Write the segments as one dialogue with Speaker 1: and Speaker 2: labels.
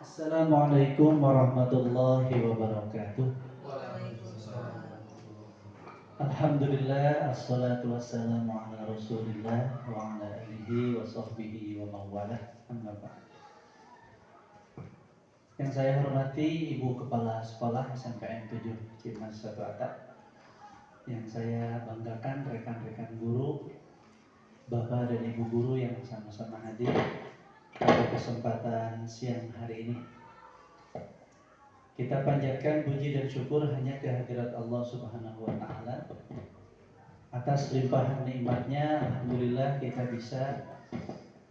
Speaker 1: Assalamualaikum warahmatullahi wabarakatuh. Alhamdulillah, assalatu wassalamu ala rasulillah wa ala alihi wa sahbihi wa mawalah, amma ba'd. Yang saya hormati Ibu Kepala Sekolah SMPN 7 Cimas 1 Atap. Yang saya banggakan rekan-rekan guru, Bapak dan Ibu guru yang sama-sama hadir pada kesempatan siang hari ini. Kita panjatkan puji dan syukur hanya kehadirat Allah Subhanahu wa Ta'ala atas limpahan nikmatnya. Alhamdulillah kita bisa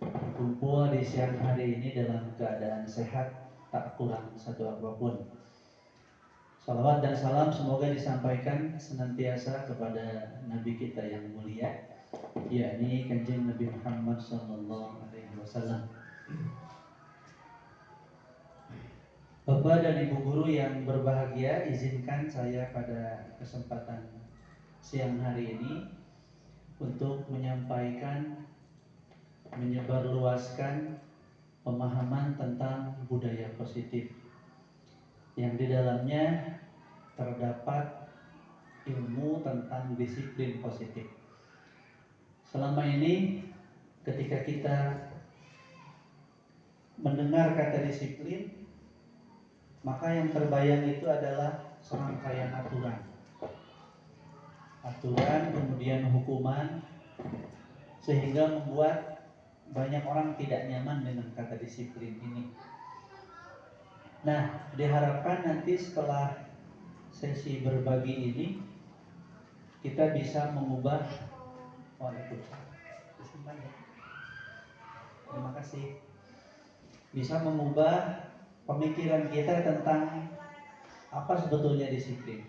Speaker 1: berkumpul di siang hari ini dalam keadaan sehat, tak kurang satu apapun. Salawat dan salam semoga disampaikan senantiasa kepada Nabi kita yang mulia, yakni Kanjeng Nabi Muhammad SAW. Bapak dan Ibu guru yang berbahagia, izinkan saya pada kesempatan siang hari ini untuk menyampaikan, menyebarluaskan pemahaman tentang budaya positif yang di dalamnya terdapat ilmu tentang disiplin positif. Selama ini ketika kita mendengar kata disiplin, maka yang terbayang itu adalah serangkaian aturan, kemudian hukuman, sehingga membuat banyak orang tidak nyaman dengan kata disiplin ini. Nah, diharapkan nanti setelah sesi berbagi ini kita bisa mengubah. Terima kasih. Bisa mengubah pemikiran kita tentang apa sebetulnya disiplin.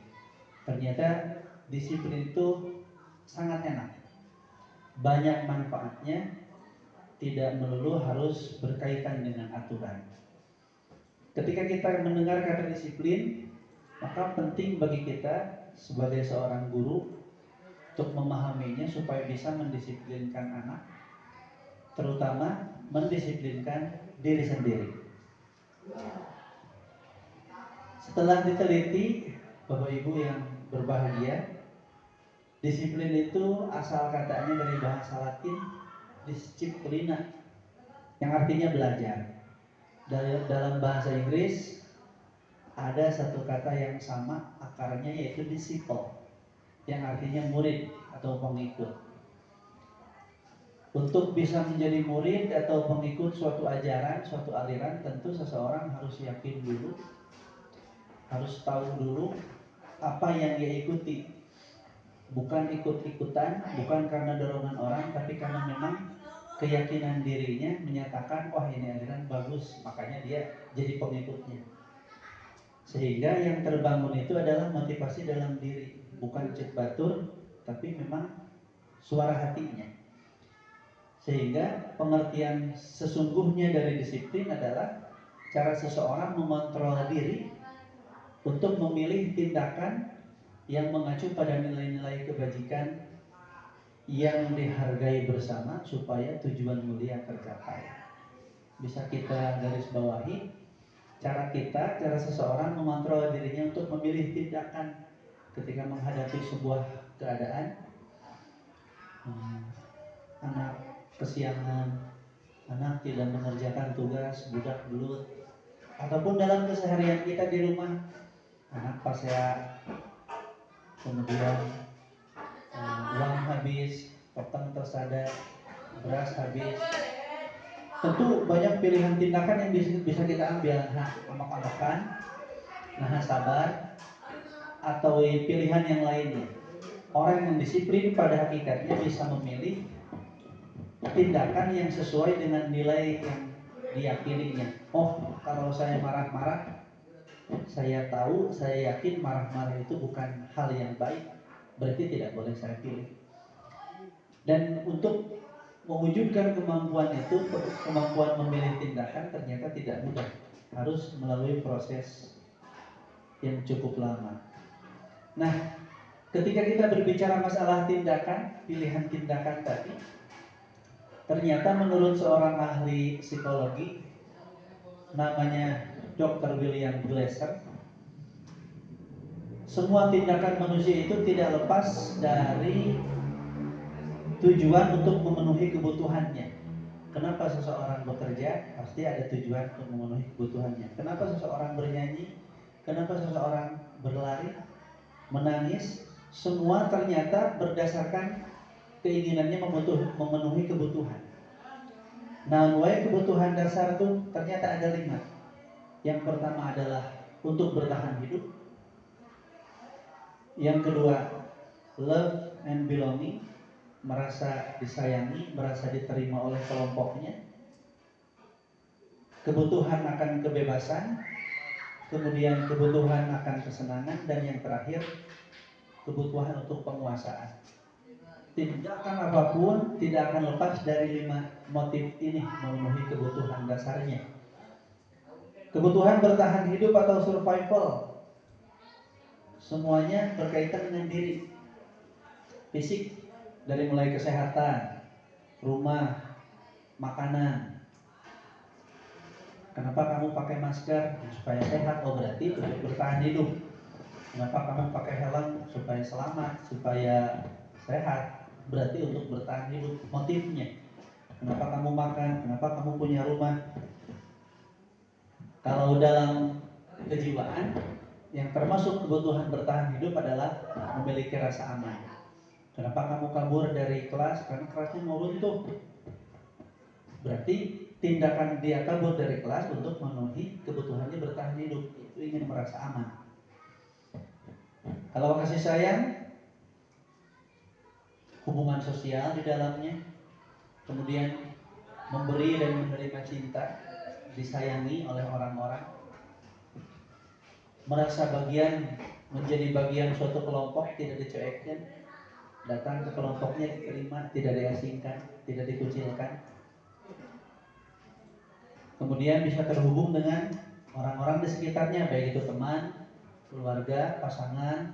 Speaker 1: Ternyata disiplin itu sangat enak, banyak manfaatnya, tidak melulu harus berkaitan dengan aturan. Ketika kita mendengar kata disiplin, maka penting bagi kita sebagai seorang guru untuk memahaminya supaya bisa mendisiplinkan anak, terutama mendisiplinkan diri sendiri. Setelah diteliti, Bapak Ibu yang berbahagia, disiplin itu asal katanya dari bahasa Latin disciplina, yang artinya belajar. Dalam bahasa Inggris ada satu kata yang sama akarnya, yaitu disciple, yang artinya murid atau pengikut. Untuk bisa menjadi murid atau pengikut suatu ajaran, suatu aliran, tentu seseorang harus yakin dulu, harus tahu dulu apa yang dia ikuti. Bukan ikut-ikutan, bukan karena dorongan orang, tapi karena memang keyakinan dirinya menyatakan, wah ini aliran bagus, makanya dia jadi pengikutnya. Sehingga yang terbangun itu adalah motivasi dalam diri, bukan cek batur, tapi memang suara hatinya. Sehingga pengertian sesungguhnya dari disiplin adalah cara seseorang mengontrol diri untuk memilih tindakan yang mengacu pada nilai-nilai kebajikan yang dihargai bersama supaya tujuan mulia tercapai. Bisa kita garis bawahi, cara seseorang mengontrol dirinya untuk memilih tindakan ketika menghadapi sebuah keadaan. Anak kesiangan, anak tidak mengerjakan tugas, budak belut, ataupun dalam keseharian kita di rumah, anak pasea, kemudian uang habis, potong tersada, beras habis. Tentu banyak pilihan tindakan yang bisa kita ambil. Amak-amakan, sabar, atau pilihan yang lainnya. Orang yang disiplin pada hakikatnya bisa memilih tindakan yang sesuai dengan nilai yang diyakininya. Oh, kalau saya marah-marah, saya tahu, saya yakin marah-marah itu bukan hal yang baik, berarti tidak boleh saya pilih. Dan untuk mewujudkan kemampuan itu, kemampuan memilih tindakan ternyata tidak mudah, harus melalui proses yang cukup lama. Nah, Ketika kita berbicara masalah tindakan, pilihan tindakan tadi, ternyata menurut seorang ahli psikologi namanya Dr. William Glasser, semua tindakan manusia itu tidak lepas dari tujuan untuk memenuhi kebutuhannya. Kenapa seseorang bekerja? Pasti ada tujuan untuk memenuhi kebutuhannya. Kenapa seseorang bernyanyi? Kenapa seseorang berlari, menangis? Semua ternyata berdasarkan keinginannya memenuhi kebutuhan. Nah, kebutuhan dasar itu ternyata ada 5. Yang pertama adalah untuk bertahan hidup. Yang kedua, love and belonging, merasa disayangi, merasa diterima oleh kelompoknya. Kebutuhan akan kebebasan, kemudian kebutuhan akan kesenangan, dan yang terakhir kebutuhan untuk penguasaan. Tindakan apapun tidak akan lepas dari 5 motif ini memenuhi kebutuhan dasarnya. Kebutuhan bertahan hidup atau survival, semuanya berkaitan dengan diri. Fisik, dari mulai kesehatan, rumah, makanan. Kenapa kamu pakai masker? Supaya sehat. Oh, berarti untuk bertahan hidup. Kenapa kamu pakai helm? Supaya selamat, supaya sehat. Berarti untuk bertahan hidup. Motifnya. Kenapa kamu makan? Kenapa kamu punya rumah? Kalau dalam kejiwaan, yang termasuk kebutuhan bertahan hidup adalah memiliki rasa aman. Kenapa kamu kabur dari kelas? Karena kelasnya mau runtuh. Berarti tindakan dia kabur dari kelas untuk memenuhi kebutuhannya bertahan hidup, itu ingin merasa aman. Kalau kasih sayang, hubungan sosial di dalamnya, kemudian memberi dan menerima cinta, disayangi oleh orang-orang, merasa menjadi bagian suatu kelompok, tidak dicuekin, datang ke kelompoknya diterima, tidak diasingkan, tidak dikucilkan. Kemudian bisa terhubung dengan orang-orang di sekitarnya, baik itu teman, keluarga, pasangan,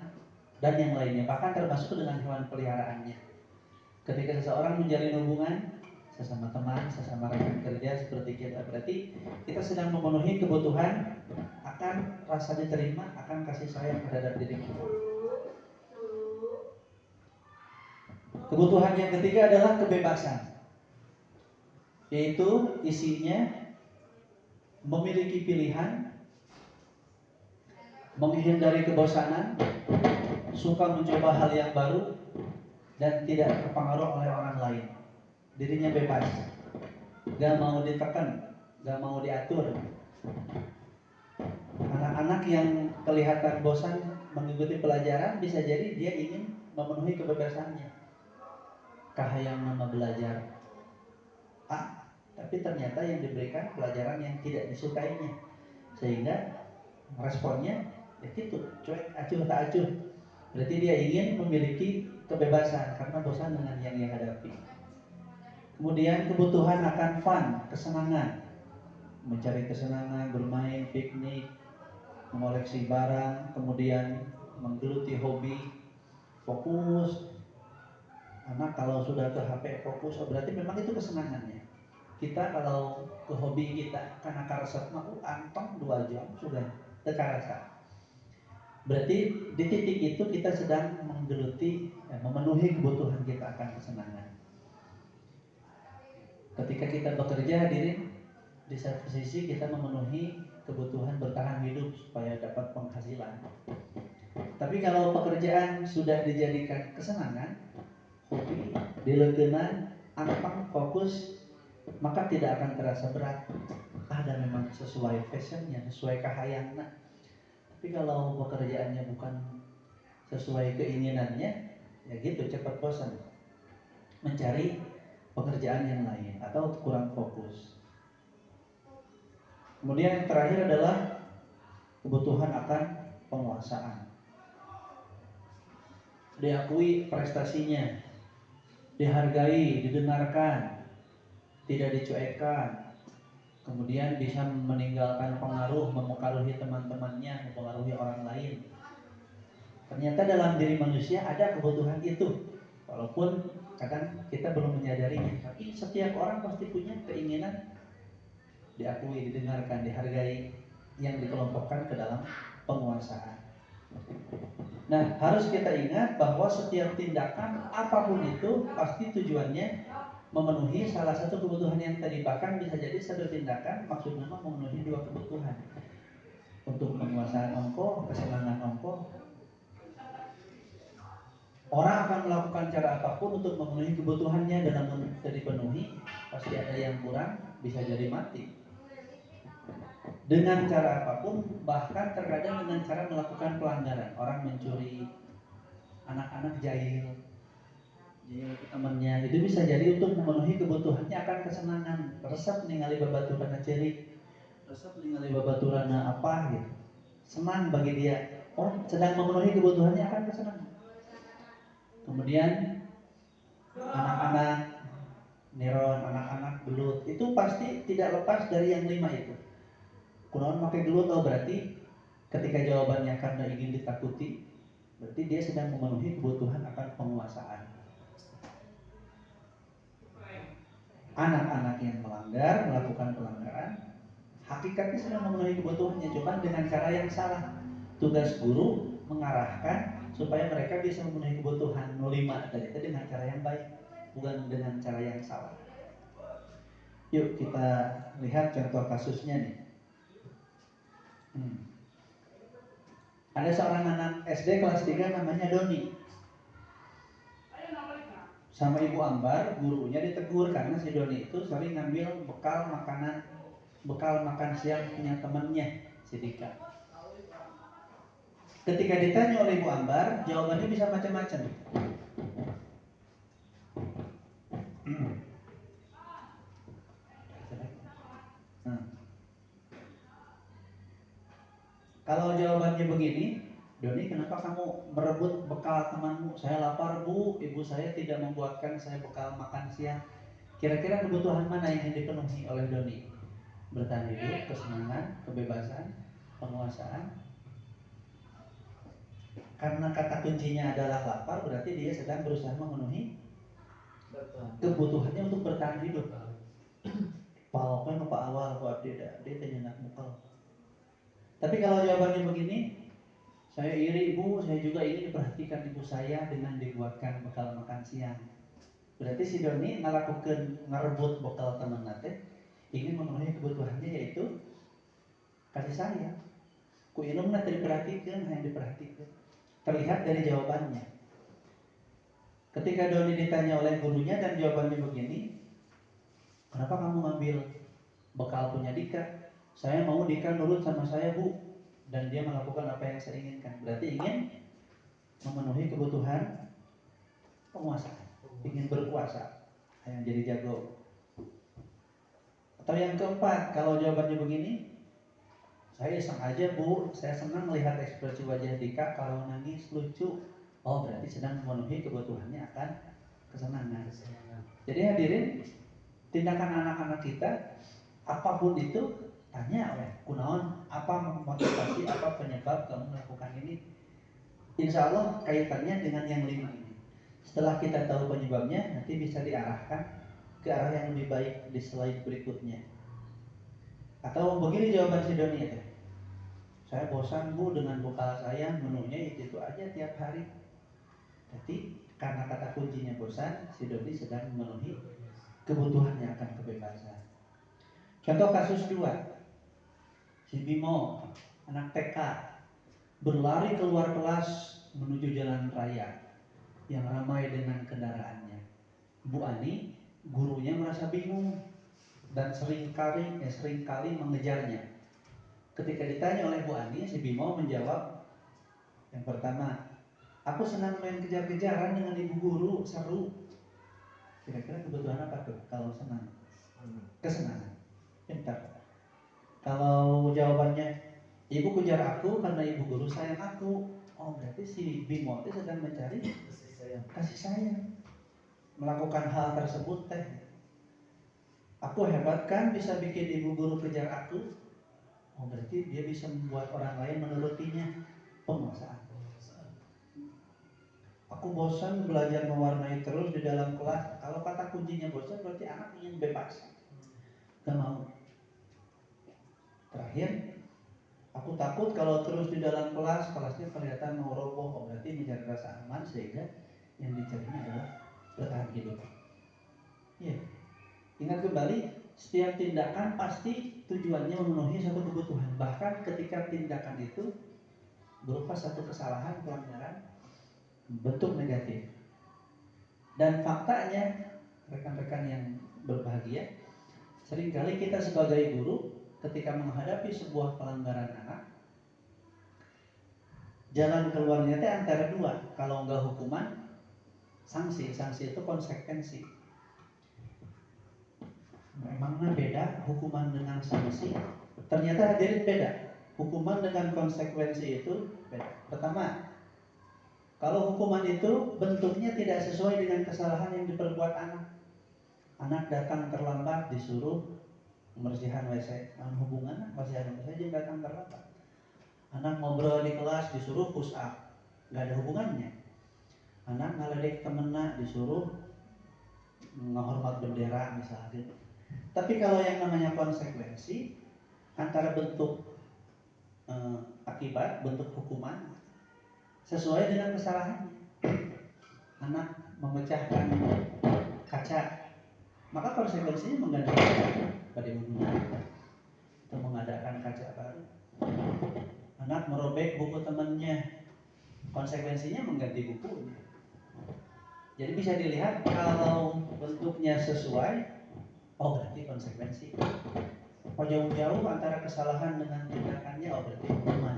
Speaker 1: dan yang lainnya, bahkan termasuk dengan hewan peliharaannya. Ketika seseorang menjalin hubungan sesama teman, sesama rekan kerja seperti kita, berarti kita sedang memenuhi kebutuhan akan rasa diterima, akan kasih sayang terhadap diri kita. Kebutuhan yang ketiga adalah kebebasan, yaitu isinya memiliki pilihan, menghindari kebosanan, suka mencoba hal yang baru, dan tidak terpengaruh oleh orang lain. Dirinya bebas, gak mau ditekan, gak mau diatur. Anak-anak yang kelihatan bosan mengikuti pelajaran, bisa jadi dia ingin memenuhi kebebasannya. Kahayang nama belajar tapi ternyata yang diberikan pelajaran yang tidak disukainya, sehingga responnya ya gitu, cuek, acuh tak acuh. Berarti dia ingin memiliki kebebasan karena bosan dengan yang dia hadapi. Kemudian kebutuhan akan fun, kesenangan, mencari kesenangan, bermain, piknik, mengoleksi barang, kemudian menggeluti hobi, fokus. Anak kalau sudah ke HP fokus, berarti memang itu kesenangannya. Kita kalau ke hobi kita karena karesep mah antong 2 jam sudah tekarasa. Berarti di titik itu kita sedang menggeluti, memenuhi kebutuhan kita akan kesenangan. Ketika kita bekerja, hadirin, di satu sisi kita memenuhi kebutuhan bertahan hidup supaya dapat penghasilan. Tapi kalau pekerjaan sudah dijadikan kesenangan, hobi, dileukeunana, anteng, fokus, maka tidak akan terasa berat. Dan memang sesuai fashionnya, sesuai kahayangna. Tapi kalau pekerjaannya bukan sesuai keinginannya, ya gitu, cepat bosan, mencari pekerjaan yang lain atau kurang fokus. Kemudian yang terakhir adalah kebutuhan akan penguasaan. Diakui prestasinya, dihargai, didengarkan, tidak dicuekan, kemudian bisa meninggalkan pengaruh, mempengaruhi teman-temannya, mempengaruhi orang lain. Ternyata dalam diri manusia ada kebutuhan itu, walaupun kadang kita belum menyadarinya. Tapi setiap orang pasti punya keinginan diakui, didengarkan, dihargai, yang dikelompokkan ke dalam penguasaan. Nah, harus kita ingat bahwa setiap tindakan apapun itu pasti tujuannya memenuhi salah satu kebutuhan yang tadi. Bahkan bisa jadi satu tindakan maksudnya memenuhi dua kebutuhan. Untuk penguasaan ongko, kesenangan ongko. Orang akan melakukan cara apapun untuk memenuhi kebutuhannya, dan namun tidak dipenuhi, pasti ada yang kurang, bisa jadi mati. Dengan cara apapun, bahkan terkadang dengan cara melakukan pelanggaran. Orang mencuri, anak-anak jahil ke temannya, itu bisa jadi untuk memenuhi kebutuhannya akan kesenangan. Resep ningali babaturana cerik, resep ningali babaturana apa gitu. Senang bagi dia. Oh, sedang memenuhi kebutuhannya akan kesenangan. Kemudian anak-anak neron, anak-anak gelut, itu pasti tidak lepas dari yang 5 itu. Kunaon pakai gelut, oh berarti ketika jawabannya karena ingin ditakuti, berarti dia sedang memenuhi kebutuhan akan penguasaan. Anak-anak yang melanggar, melakukan pelanggaran, hakikatnya sedang memenuhi kebutuhannya, cuma dengan cara yang salah. Tugas guru mengarahkan supaya mereka bisa memenuhi kebutuhan 05 tadi dengan cara yang baik, bukan dengan cara yang salah. Yuk kita lihat contoh kasusnya nih. Ada seorang anak SD kelas 3 namanya Doni. Sama Ibu Ambar, gurunya ditegur karena si Doni itu sering ngambil bekal makan siang punya temannya, si Dika. Ketika ditanya oleh Ibu Ambar, jawabannya bisa macam-macam. Kalau jawabannya begini, Doni, kenapa kamu merebut bekal temanmu? Saya lapar, Bu. Ibu saya tidak membuatkan saya bekal makan siang. Kira-kira kebutuhan mana yang dipenuhi oleh Doni? Bertahan hidup, kesenangan, kebebasan, penguasaan. Karena kata kuncinya adalah lapar, berarti dia sedang berusaha memenuhi kebutuhannya untuk bertahan hidup. Palaupun apa awal, apa dia tanya nak bekal. Tapi kalau jawabannya begini, saya iri Bu, saya juga ingin diperhatikan ibu saya dengan dibuatkan bekal makan siang. Berarti si Doni ngelakukan ngerebut bekal teman nate, ingin memenuhi kebutuhannya yaitu kasih sayang. Ku inum nate diperhatikan, hanya diperhatikan. Terlihat dari jawabannya. Ketika Doni ditanya oleh gurunya dan jawabannya begini, kenapa kamu ngambil bekal punya Dika? Saya mau Dika nurut sama saya Bu, dan dia melakukan apa yang saya inginkan. Berarti ingin memenuhi kebutuhan penguasa, ingin berkuasa, yang jadi jago. Atau yang keempat, kalau jawabannya begini, saya iseng aja Bu, saya senang melihat ekspresi wajah Dika kalau nangis lucu. Oh berarti sedang memenuhi kebutuhannya akan kesenangan. Jadi hadirin, tindakan anak-anak kita apapun itu, tanya oleh kunaon, apa motivasi, apa penyebab kamu melakukan ini. Insya Allah kaitannya dengan yang 5 ini. Setelah kita tahu penyebabnya, nanti bisa diarahkan ke arah yang lebih baik di slide berikutnya. Atau begini jawaban si Doni itu, saya bosan Bu dengan bekal saya, menunya itu aja tiap hari. Jadi karena kata kuncinya bosan, si Doni sedang memenuhi kebutuhannya akan kebebasan. Contoh kasus 2, si Bimo, anak TK, berlari keluar kelas menuju jalan raya yang ramai dengan kendaraannya. Bu Ani, gurunya merasa bingung dan seringkali mengejarnya. Ketika ditanya oleh Bu Ani, si Bimo menjawab, yang pertama, aku senang main kejar-kejaran dengan ibu guru, seru. Kira-kira kebutuhan apa tuh kalau senang? Kesenangan. Bentar. Kalau jawabannya, ibu kejar aku karena ibu guru sayang aku. Oh berarti si Bimo itu sedang mencari kasih sayang. Melakukan hal tersebut teh. Aku hebat kan bisa bikin ibu guru kejar aku. Oh berarti dia bisa membuat orang lain menurutinya. Penguasaan. Aku bosan belajar mewarnai terus di dalam kelas. Kalau kata kuncinya bosan berarti anak ingin bebas. Gak mau. Terakhir, aku takut kalau terus di dalam kelas, kelasnya kelihatan mau roboh. Berarti mencari rasa aman sehingga yang dicarinya adalah bertahan hidup. Ya. Ingat kembali, setiap tindakan pasti tujuannya memenuhi satu kebutuhan. Bahkan ketika tindakan itu berupa satu kesalahan, pelanggaran, bentuk negatif. Dan faktanya, rekan-rekan yang berbahagia, seringkali kita sebagai guru ketika menghadapi sebuah pelanggaran anak, jalan keluarnya itu antara dua. Kalau enggak hukuman, sanksi. Sanksi itu konsekuensi. Memangnya beda hukuman dengan sanksi? Ternyata hadirin beda. Hukuman dengan konsekuensi itu beda. Pertama, kalau hukuman itu bentuknya tidak sesuai dengan kesalahan yang diperbuat anak. Anak datang terlambat disuruh membersihkan WC. Dalam hubungan membersihkan WC dia datang terlambat. Anak ngobrol di kelas disuruh push up. Gak ada hubungannya. Anak ngaledek temennya disuruh menghormat bendera misalnya. Tapi kalau yang namanya konsekuensi antara bentuk akibat, bentuk hukuman sesuai dengan kesalahannya. Anak memecahkan kaca, maka konsekuensinya mengganti kaca pada umumnya atau mengadakan kaca baru. Anak merobek buku temannya, konsekuensinya mengganti bukunya. Jadi bisa dilihat kalau bentuknya sesuai, oh berarti konsekuensi. Oh jauh-jauh antara kesalahan dengan tindakannya, oh berarti hukuman.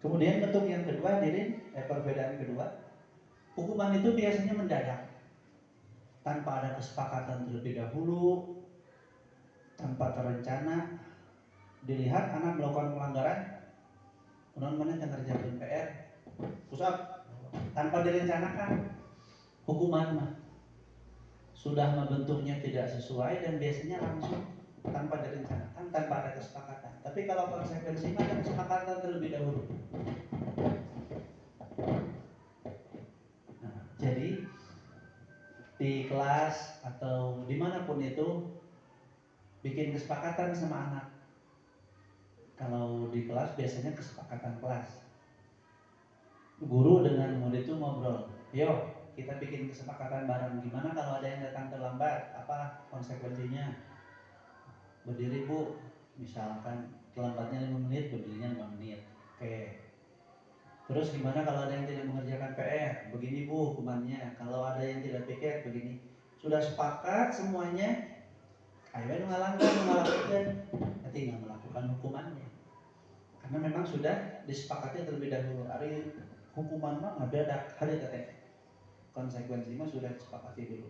Speaker 1: Kemudian bentuk yang kedua, perbedaan kedua, hukuman itu biasanya mendadak, tanpa ada kesepakatan terlebih dahulu, tanpa terencana. Dilihat anak melakukan pelanggaran, mana yang ngerjain PR, push up, tanpa direncanakan. Hukuman mah sudah membentuknya tidak sesuai dan biasanya langsung tanpa direncanakan, tanpa ada kesepakatan. Tapi kalau konsekuensi mah ada kesepakatan terlebih dahulu. Nah, jadi di kelas atau dimanapun itu bikin kesepakatan sama anak. Kalau di kelas biasanya kesepakatan kelas. Guru dengan murid itu ngobrol, yo kita bikin kesepakatan bareng. Gimana kalau ada yang datang terlambat? Apa konsekuensinya? Berdiri bu, misalkan terlambatnya 5 menit, berdirinya 5 menit. Oke. Terus gimana kalau ada yang tidak mengerjakan PR? Begini bu hukumannya. Kalau ada yang tidak piket, begini. Sudah sepakat semuanya, ayo melakukan, nanti nggak melakukan hukumannya. Karena memang sudah disepakati terlebih dahulu. Hari hukuman mah nggak beda, hari teteh. Konsekuensi mah sudah disepakati dulu.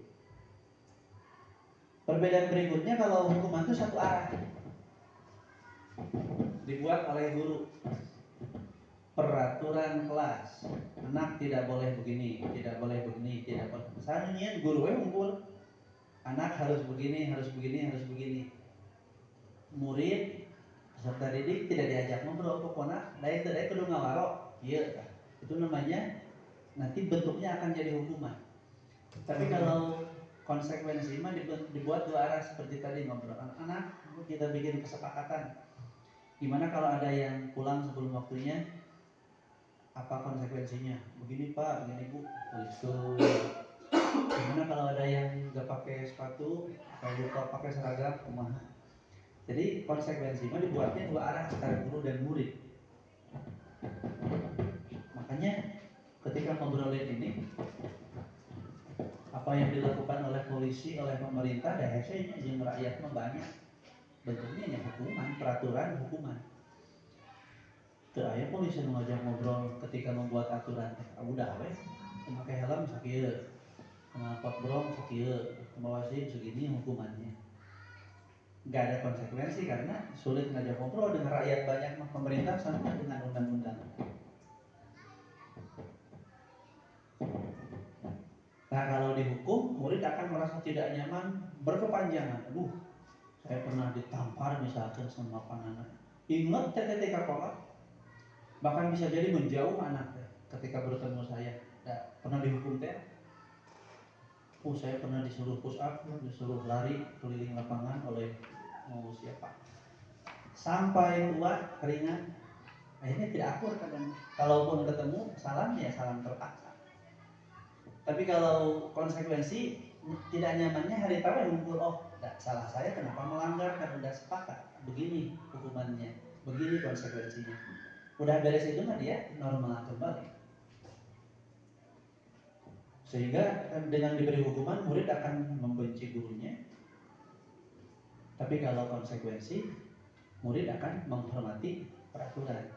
Speaker 1: Perbedaan berikutnya kalau hukuman itu satu arah, dibuat oleh guru. Peraturan kelas, anak tidak boleh begini, tidak boleh begini, tidak boleh. Misalnya guru ngumpul, anak harus begini, harus begini, harus begini. Murid peserta didik tidak diajak ngobrol, pokoknya dari kudu ngawaro. Iya, itu namanya nanti bentuknya akan jadi hukuman. Tapi kalau konsekuensi mah dibuat dua arah seperti tadi ngobrol. Anak kita bikin kesepakatan. Gimana kalau ada yang pulang sebelum waktunya? Apa konsekuensinya? Begini pak, begini bu. Itu. Gimana kalau ada yang nggak pakai sepatu, kalau lupa pakai seragam, kumaha? Jadi konsekuensi mah dibuatnya dua arah antara guru dan murid. Makanya ketika ngobrolin ini, apa yang dilakukan oleh polisi, oleh pemerintah, dahsyatnya jeung rakyat mah banyak. Bentuknya yang hukuman, peraturan hukuman. Teu aya polisi nu ngajak ngobrol ketika membuat aturan. Udah we, pakai helm sakieu, kenapa brong sakieu, bawa SIM segini hukumannya. Gak ada konsekuensi karena sulit ngajak ngobrol dengan rakyat banyak. Pemerintah sama dengan undang-undang. Nah kalau dihukum, murid akan merasa tidak nyaman berkepanjangan. Aduh, saya pernah ditampar misalkan sama panana. Ingat TTT sekolah, bahkan bisa jadi menjauh anak teh ketika bertemu saya. Pernah dihukum teh, saya pernah disuruh push up, disuruh lari keliling lapangan oleh siapa, sampai tua keringat. Akhirnya tidak akur kadang. Kalaupun ketemu salam ya salam terpaksa. Tapi kalau konsekuensi tidak nyamannya hari tahu ngumpul, oh salah saya kenapa melanggar, kan udah sepakat begini hukumannya, begini konsekuensinya, udah beres itu mah dia normal kembali. Sehingga dengan diberi hukuman murid akan membenci gurunya, tapi kalau konsekuensi murid akan menghormati peraturan.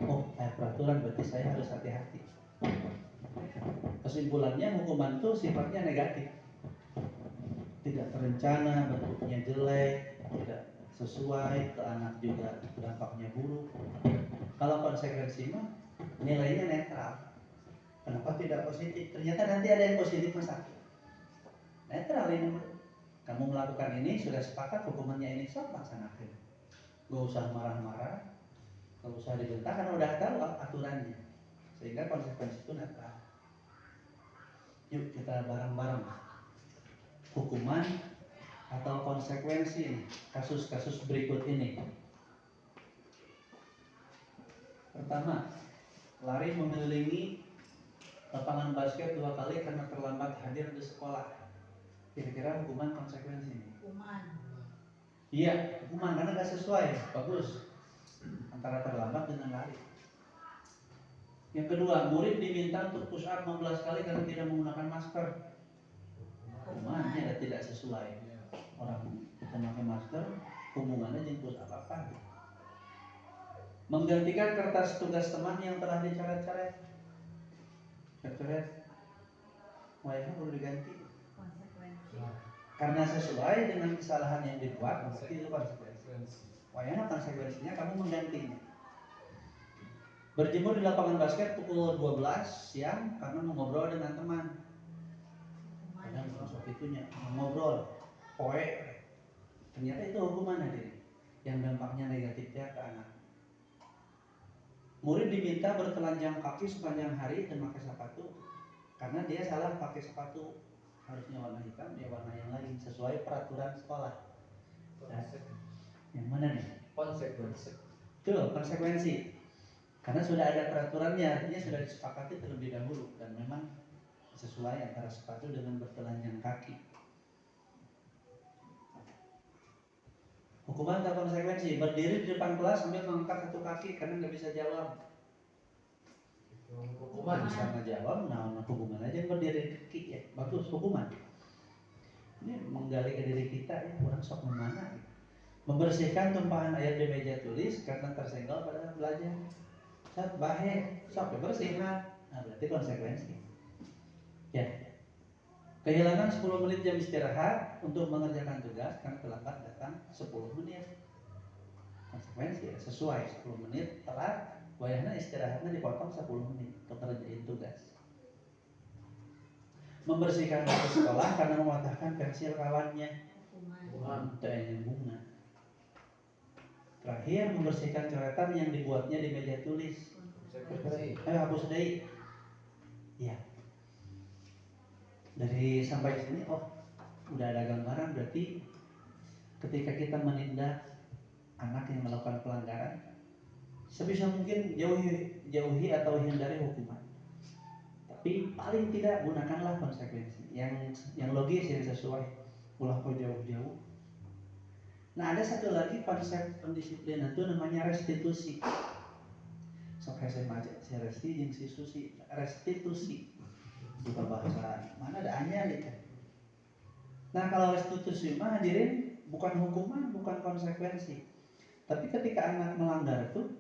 Speaker 1: Oh, peraturan berarti saya harus hati-hati. Kesimpulannya hukuman itu sifatnya negatif, tidak terencana, bentuknya jelek, tidak sesuai, ke anak juga dampaknya buruk. Kalau konsekuensi mah nilainya netral. Kenapa tidak positif? Ternyata nanti ada yang positif masa netral ini. Kamu melakukan ini sudah sepakat hukumannya ini, sok laksanakan. Gak usah marah-marah, gak usah dibentak karena udah tahu aturannya. Sehingga konsekuensi itu netral. Yuk kita bareng-bareng hukuman atau konsekuensi kasus-kasus berikut ini. Pertama, lari mengelilingi lapangan basket 2 kali karena terlambat hadir di sekolah. Kira-kira hukuman konsekuensi.
Speaker 2: Hukuman.
Speaker 1: Iya, hukuman karena nggak sesuai. Bagus. Antara terlambat dengan lari. Yang kedua, murid diminta untuk push up 15 kali karena tidak menggunakan masker. Hukumannya tidak sesuai. Orang kita pakai masker, hubungannya dengan push up apa? Menggantikan kertas tugas teman yang telah dicoret-coret. Coret-coret. Wajahnya perlu diganti.
Speaker 2: Konsekuensi.
Speaker 1: Karena sesuai dengan kesalahan yang dibuat, berarti itu konsekuensi. Wajahnya konsekuensinya kamu menggantinya. Berjemur di lapangan basket pukul 12 siang karena mengobrol dengan teman. Kadang masuk itunya ngobrol, poe. Ternyata itu hukuman hadir yang dampaknya negatifnya ke anak. Murid diminta bertelanjang kaki sepanjang hari dan pakai sepatu karena dia salah pakai sepatu, harusnya warna hitam, dia warna yang lain sesuai peraturan sekolah. Yang mana nih?
Speaker 3: Konsekuensi.
Speaker 1: Itu konsekuensi. Karena sudah ada peraturannya, artinya sudah disepakati terlebih dahulu dan memang sesuai antara sepatu dengan bertelanjang kaki. Hukuman atau konsekuensi, berdiri di depan kelas sambil mengangkat satu kaki karena nggak bisa jawab. Hukuman bisa ngejawab, nah hukuman aja berdiri di kaki ya, bagus hukuman. Ini menggali ke diri kita ya, orang sok memana. Membersihkan tumpahan air di meja tulis karena tersenggol pada belajar. Saat bahe, sok bersihkan, nah berarti konsekuensi. Ya, kehilangan 10 menit jam istirahat untuk mengerjakan tugas karena terlambat datang 10 menit. Konsekuensi ya, sesuai 10 menit telat, wayahnya istirahatnya dipotong 10 menit untuk ngerjain tugas. Membersihkan buku sekolah karena mematahkan pensil kawannya.
Speaker 2: Hukuman.
Speaker 1: Itu yang bunga. Terakhir, membersihkan coretan yang dibuatnya di meja tulis. Hapus deh. Ya. Dari sampai sini, oh, udah ada gambaran berarti ketika kita menindak anak yang melakukan pelanggaran, sebisa mungkin jauhi atau hindari hukuman. Tapi paling tidak gunakanlah konsekuensi yang logis, yang sesuai. Ulah kau jauh-jauh. Nah, ada satu lagi konsep pendisiplinan itu namanya restitusi. Sok saya baca si resti jeung si susi, restitusi. Bukan bahasa mana ada anya gitu. Nah, kalau restitusi mah hadirin bukan hukuman, bukan konsekuensi. Tapi ketika anak melanggar itu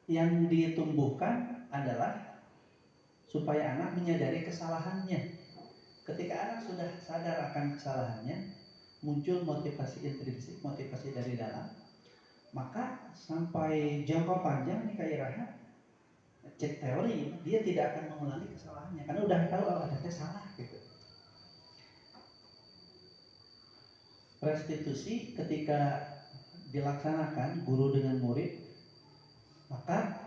Speaker 1: yang ditumbuhkan adalah supaya anak menyadari kesalahannya. Ketika anak sudah sadar akan kesalahannya, muncul motivasi intrinsik, motivasi dari dalam, maka sampai jangka panjang nih kayak Raha, cek teori, dia tidak akan mengulangi kesalahannya karena udah tahu ada salah gitu. Restitusi ketika dilaksanakan guru dengan murid, maka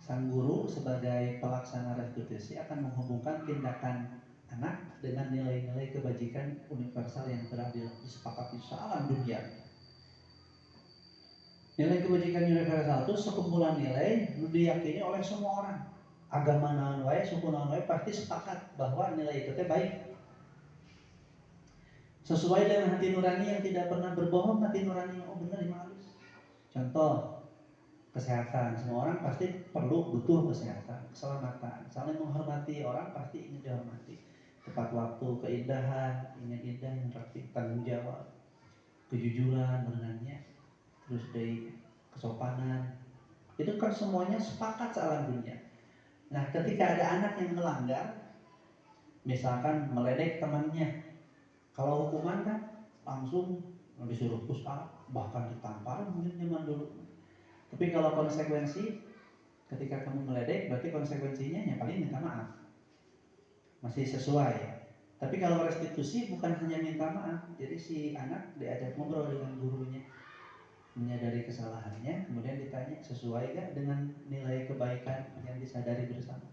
Speaker 1: sang guru sebagai pelaksana restitusi akan menghubungkan tindakan anak dengan nilai-nilai kebajikan universal yang telah disepakati sealam dunia. Nilai kebajikan universal itu sekumpulan nilai diyakini oleh semua orang. Agama naon wae, suku naon wae pasti sepakat bahwa nilai itu teh baik. Sesuai dengan hati nurani yang tidak pernah berbohong, hati nurani yang benar yang halus. Contoh, kesehatan. Semua orang pasti butuh kesehatan, keselamatan, saling menghormati. Orang pasti ingin dihormati. Tepat waktu, keindahan, ingin indah yang rapi, tanggung jawab, kejujuran, benarnya, terus dari kesopanan. Itu kan semuanya sepakat sealam dunia. Nah, ketika ada anak yang melanggar, misalkan meledek temannya, kalau hukuman kan langsung disuruh push up, bahkan ditampar mungkin zaman dulu. Tapi kalau konsekuensi, ketika kamu meledek, berarti konsekuensinya yang paling minta maaf. Masih sesuai. Tapi kalau restitusi bukan hanya minta maaf, jadi si anak diajak ngobrol dengan gurunya, menyadari kesalahannya, kemudian ditanya sesuai gak dengan nilai kebaikan yang disadari bersama.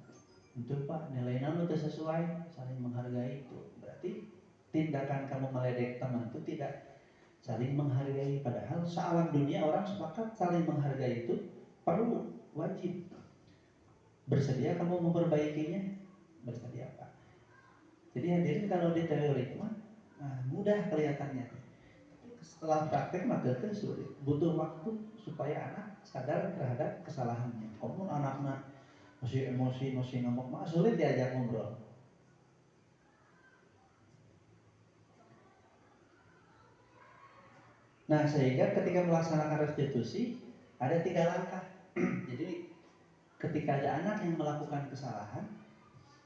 Speaker 1: Itu Pak, nilai naon itu sesuai, saling menghargai itu. Berarti tindakan kamu meledek teman itu tidak saling menghargai, padahal sealam dunia orang sepakat saling menghargai itu perlu, wajib. Bersedia kamu memperbaikinya? Bersedia Pak. Jadi hadirin kalau di teori mah mudah kelihatannya. Setelah praktek maka itu sulit. Butuh waktu supaya anak sadar terhadap kesalahannya. Kalau anak-anak masih emosi, masih ngambek, mah sulit diajak ngobrol. Nah, sehingga ketika melaksanakan restitusi ada 3 langkah. Jadi ketika ada anak yang melakukan kesalahan,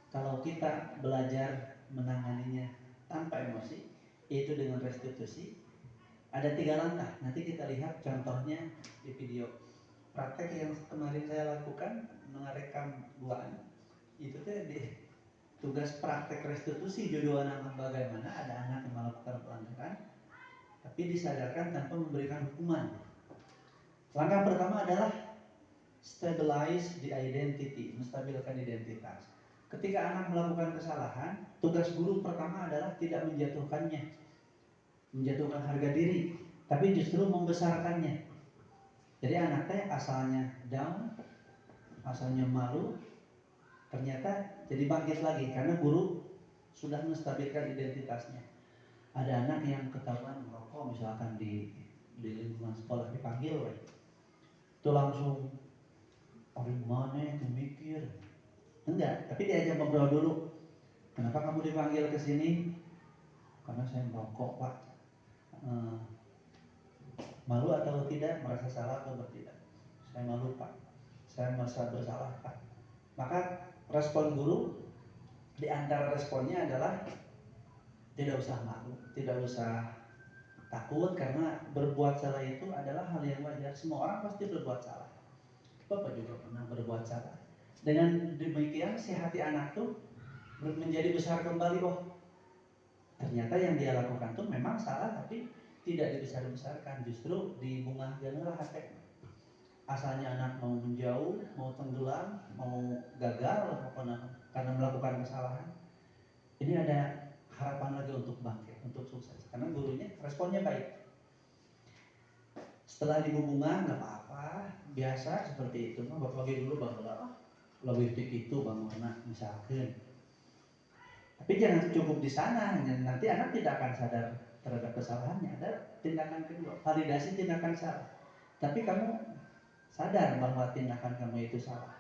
Speaker 1: kalau kita belajar menanganinya tanpa emosi, yaitu dengan restitusi, ada 3 langkah. Nanti kita lihat contohnya di video. Praktek yang kemarin saya lakukan mengerekam buaan, itu tuh di tugas praktek restitusi judulnya bagaimana ada anak yang melakukan pelanggaran, tapi disadarkan tanpa memberikan hukuman. Langkah pertama adalah stabilize the identity, menstabilkan identitas. Ketika anak melakukan kesalahan, tugas guru pertama adalah tidak menjatuhkannya, menjatuhkan harga diri, tapi justru membesarkannya. Jadi anaknya asalnya down, asalnya malu, ternyata jadi bangkit lagi karena guru sudah menstabilkan identitasnya. Ada anak yang ketahuan merokok misalkan di lingkungan sekolah dipanggil, itu langsung orang mana yang mikir, enggak, tapi diajak ngobrol dulu. Kenapa kamu dipanggil ke sini? Karena saya merokok Pak. Malu atau tidak, merasa salah atau tidak? Saya malu Pak, saya merasa bersalah Pak. Maka respon guru di antara responnya adalah tidak usah malu, tidak usah takut, karena berbuat salah itu adalah hal yang wajar. Semua orang pasti berbuat salah. Bapak juga pernah berbuat salah. Dengan demikian si hati anak tuh menjadi besar kembali. Oh, ternyata yang dia lakukan tuh memang salah, tapi tidak dibesar-besarkan, justru dibungahkan lah hati. Asalnya anak mau menjauh, mau tenggelam, mau gagal karena melakukan kesalahan, ini ada harapan lagi untuk bangkit, untuk sukses, karena gurunya responnya baik. Setelah dibungah, nggak apa-apa, biasa seperti itu. Bapak lagi dulu bahwa lebih itu bangunan misalkan. Tapi jangan cukup di sana, nanti anak tidak akan sadar terhadap kesalahannya. Ada tindakan kedua, validasi tindakan salah. Tapi kamu sadar bahwa tindakan kamu itu salah,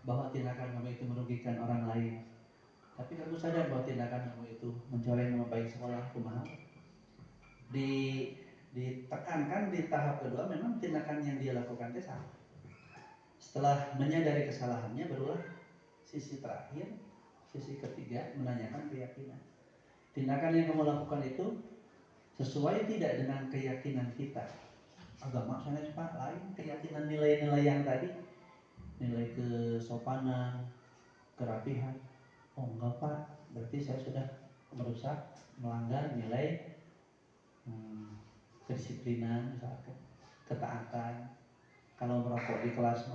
Speaker 1: bahwa tindakan kamu itu merugikan orang lain. Tapi kamu sadar bahwa tindakan kamu itu mencoreng nama baik sekolah, kumaha. Ditekankan di tahap kedua, memang tindakan yang dia lakukan itu salah. Setelah menyadari kesalahannya, barulah sisi terakhir, sisi ketiga, menanyakan keyakinan. Tindakan yang kamu lakukan itu sesuai tidak dengan keyakinan kita? Agama sana Pak lain, keyakinan nilai-nilai yang tadi, nilai kesopanan, kerapihan. Oh enggak Pak, berarti saya sudah merusak, melanggar nilai kedisiplinan misalkan. ketaatan. Kalau merokok di kelas,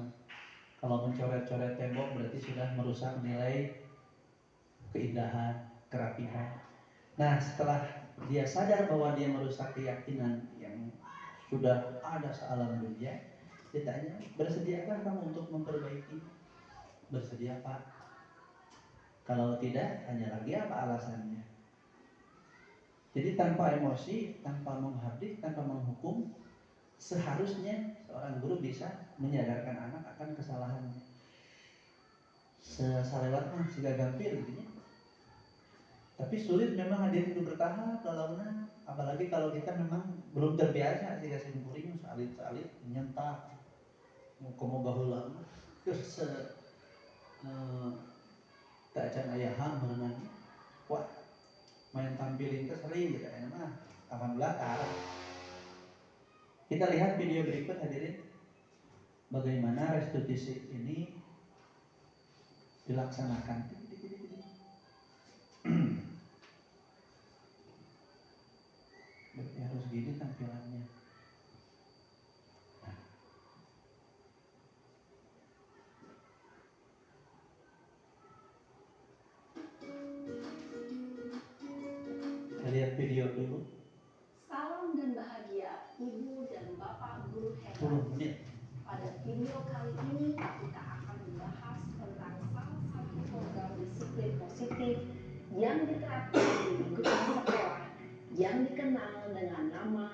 Speaker 1: kalau mencoret-coret tembok berarti sudah merusak nilai keindahan, kerapihan. Nah, setelah dia sadar bahwa dia merusak keyakinan yang sudah ada sealam dunia, ditanya, bersediakah kamu untuk memperbaiki? Bersedia, Pak. Kalau tidak, tanya lagi apa alasannya. Jadi tanpa emosi, tanpa menghardik, tanpa menghukum, seharusnya seorang guru bisa menyadarkan anak akan kesalahannya. Salewat mah siga gampir gitu ya. Tapi sulit memang hadirin itu bertahap dalamnya, apalagi kalau kita memang belum terbiasa siga simkuring salit-salit nyentak mau komo baheula geus tak can aya ham berenang. Wah, main tampilin ke sering gitu enak mah. Alhamdulillah taala. Kita lihat video berikut hadirin. Bagaimana restitusi ini dilaksanakan. Berarti harus gini tampilannya. Kita lihat video dulu.
Speaker 3: Salam dan bahagia Ibu dan Bapak guru
Speaker 1: 10
Speaker 3: hebat.
Speaker 1: menit.
Speaker 3: Pada video kali ini kita akan membahas tentang salah satu program disiplin positif yang diterapkan di lingkungan sekolah yang dikenal dengan nama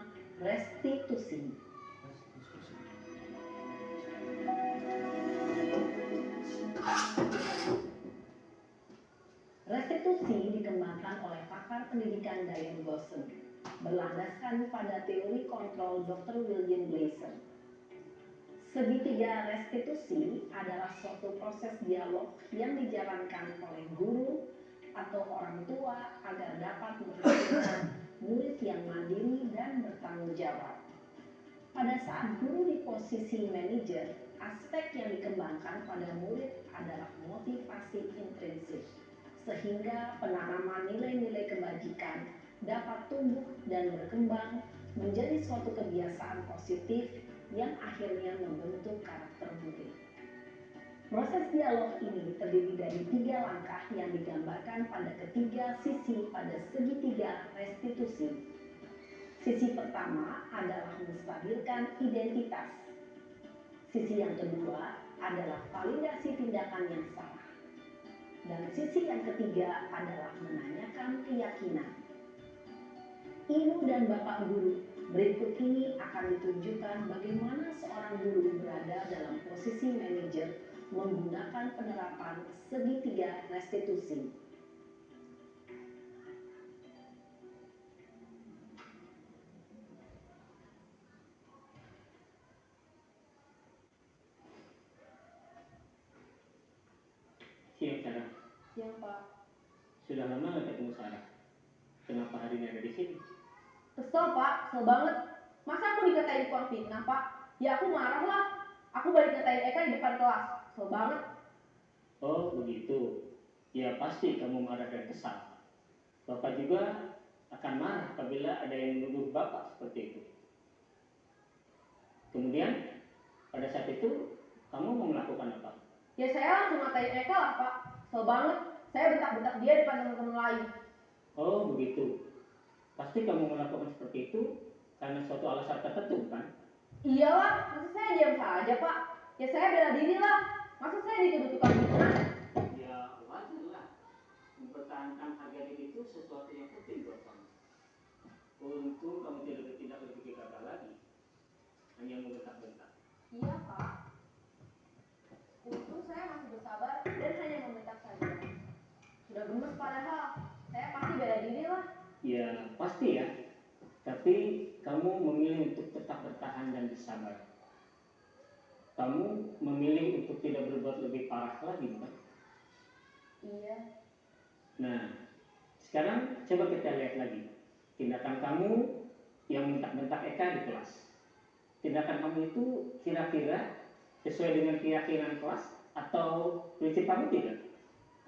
Speaker 3: restitusi. Restitusi dikembangkan oleh pakar pendidikan Diane Gosson, berlandaskan pada teori kontrol Dr. William Gleason. Segitiga restitusi adalah suatu proses dialog yang dijalankan oleh guru atau orang tua agar dapat menghasilkan murid yang mandiri dan bertanggung jawab. Pada saat guru di posisi manajer, aspek yang dikembangkan pada murid adalah motivasi intrinsik, sehingga penanaman nilai-nilai kebajikan dapat tumbuh dan berkembang menjadi suatu kebiasaan positif yang akhirnya membentuk karakter murid. Proses dialog ini terdiri dari 3 langkah yang digambarkan pada ketiga sisi pada segitiga restitusi. Sisi pertama adalah menstabilkan identitas. Sisi yang kedua adalah validasi tindakan yang salah. Dan sisi yang ketiga adalah menanyakan keyakinan. Ibu dan Bapak guru, berikut ini akan ditunjukkan bagaimana seorang guru berada dalam posisi manajer menggunakan penerapan segitiga restitusi.
Speaker 4: Siang Sarah.
Speaker 3: Siang Pak.
Speaker 4: Sudah lama nggak ketemu Sarah. Kenapa hari ini ada di sini?
Speaker 3: Kesel Pak, kesel banget. Masa aku dikatain tukang fitnah Pak? Ya aku marah lah. Aku balik ngatain Eka di depan kelas. Kesel banget.
Speaker 4: Oh begitu. Ya pasti kamu marah dan kesal. Bapak juga akan marah apabila ada yang menuduh Bapak seperti itu. Kemudian pada saat itu kamu mau melakukan apa?
Speaker 3: Ya saya langsung ngatain Eka lah Pak. Kesel banget. Saya bentak-bentak dia di depan teman-teman lain.
Speaker 4: Oh begitu. Pasti kamu melakukan seperti itu karena suatu alasan tertentu kan?
Speaker 3: Iyalah, masa saya diam saja Pak? Ya saya bela diri lah. Masa saya dituduh tukang fitnah?
Speaker 4: Ya wajar lah. Mempertahankan harga diri itu sesuatu yang penting buat kamu. Untung kamu tidak bertindak lebih gegabah lagi. Hanya membentak-bentak.
Speaker 3: Iya Pak. Untung saya masih bersabar dan hanya membentak saja. Sudah gemes padahal. Saya pasti bela diri lah.
Speaker 4: Ya pasti ya. Tapi kamu memilih untuk tetap bertahan dan bersabar. Kamu memilih untuk tidak berbuat lebih parah lagi, bukan?
Speaker 3: Iya.
Speaker 4: Nah, sekarang coba kita lihat lagi. Tindakan kamu yang bentak-bentak Eka di kelas. Tindakan kamu itu kira-kira sesuai dengan keyakinan kelas atau prinsip kamu tidak?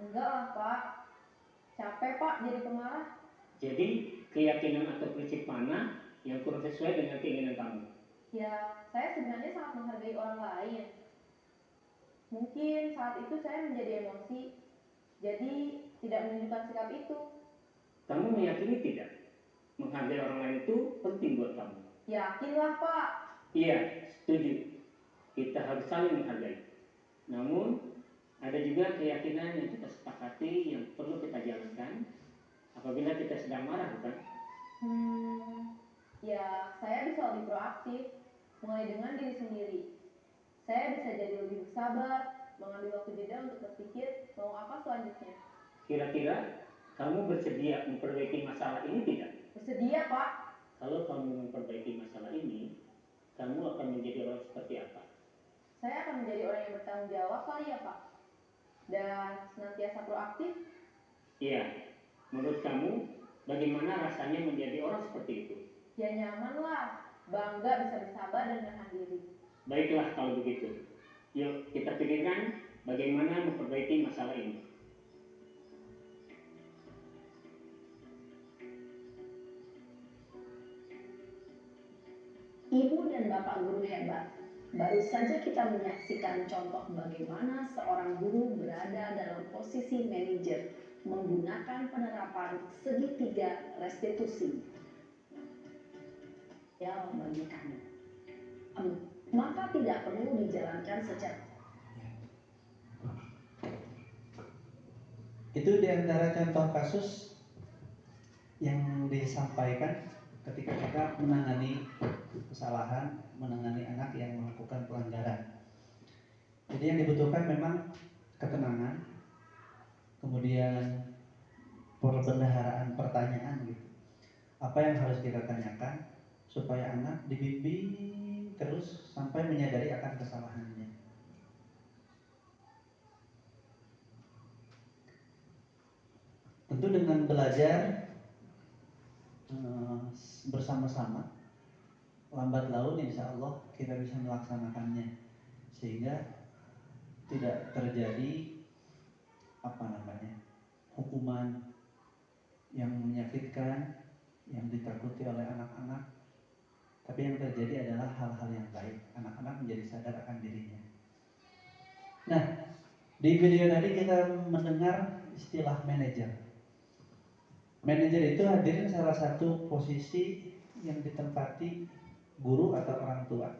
Speaker 3: Enggak lah Pak. Capek Pak jadi pemarah.
Speaker 4: Jadi keyakinan atau prinsip mana yang kurang sesuai dengan keinginan kamu?
Speaker 5: Ya, saya sebenarnya sangat menghargai orang lain. Mungkin saat itu saya menjadi emosi, jadi tidak menunjukkan sikap itu.
Speaker 4: Kamu meyakini tidak? Menghargai orang lain itu penting buat kamu.
Speaker 5: Yakinlah, Pak.
Speaker 4: Iya, setuju. Kita harus saling menghargai. Namun, ada juga keyakinan yang kita sepakati yang perlu kita jalankan apabila kita sedang marah, bukan?
Speaker 5: Ya, saya bisa lebih proaktif, mulai dengan diri sendiri. Saya bisa jadi lebih bersabar, mengambil waktu jeda untuk berpikir mau apa selanjutnya.
Speaker 4: Kira-kira kamu bersedia memperbaiki masalah ini tidak?
Speaker 5: Bersedia, Pak.
Speaker 4: Kalau kamu memperbaiki masalah ini, kamu akan menjadi orang seperti apa?
Speaker 5: Saya akan menjadi orang yang bertanggung jawab kali ya, Pak. Dan senantiasa proaktif.
Speaker 4: Iya, menurut kamu bagaimana rasanya menjadi orang seperti itu?
Speaker 5: Ya nyaman lah, bangga bisa bersabar dan menahan diri.
Speaker 4: Baiklah kalau begitu. Yuk kita pikirkan bagaimana memperbaiki masalah ini.
Speaker 3: Ibu dan Bapak guru hebat. Baru saja kita menyaksikan contoh bagaimana seorang guru berada dalam posisi manajer menggunakan penerapan segitiga restitusi. Ya, bagi kami. Maka tidak perlu dijalankan secara
Speaker 1: Itu di antara contoh kasus yang disampaikan ketika kita menangani kesalahan, menangani anak yang melakukan pelanggaran. Jadi yang dibutuhkan memang ketenangan, kemudian perbendaharaan pertanyaan gitu. Apa yang harus kita tanyakan supaya anak dibimbing terus sampai menyadari akan kesalahannya. Tentu dengan belajar bersama-sama, lambat laun insya Allah kita bisa melaksanakannya sehingga tidak terjadi hukuman yang menyakitkan, yang ditakuti oleh anak-anak, tapi yang terjadi adalah hal-hal yang baik. Anak-anak menjadi sadar akan dirinya. Nah, di video tadi kita mendengar istilah manajer. Manajer itu hadirin salah satu posisi yang ditempati guru atau orang tua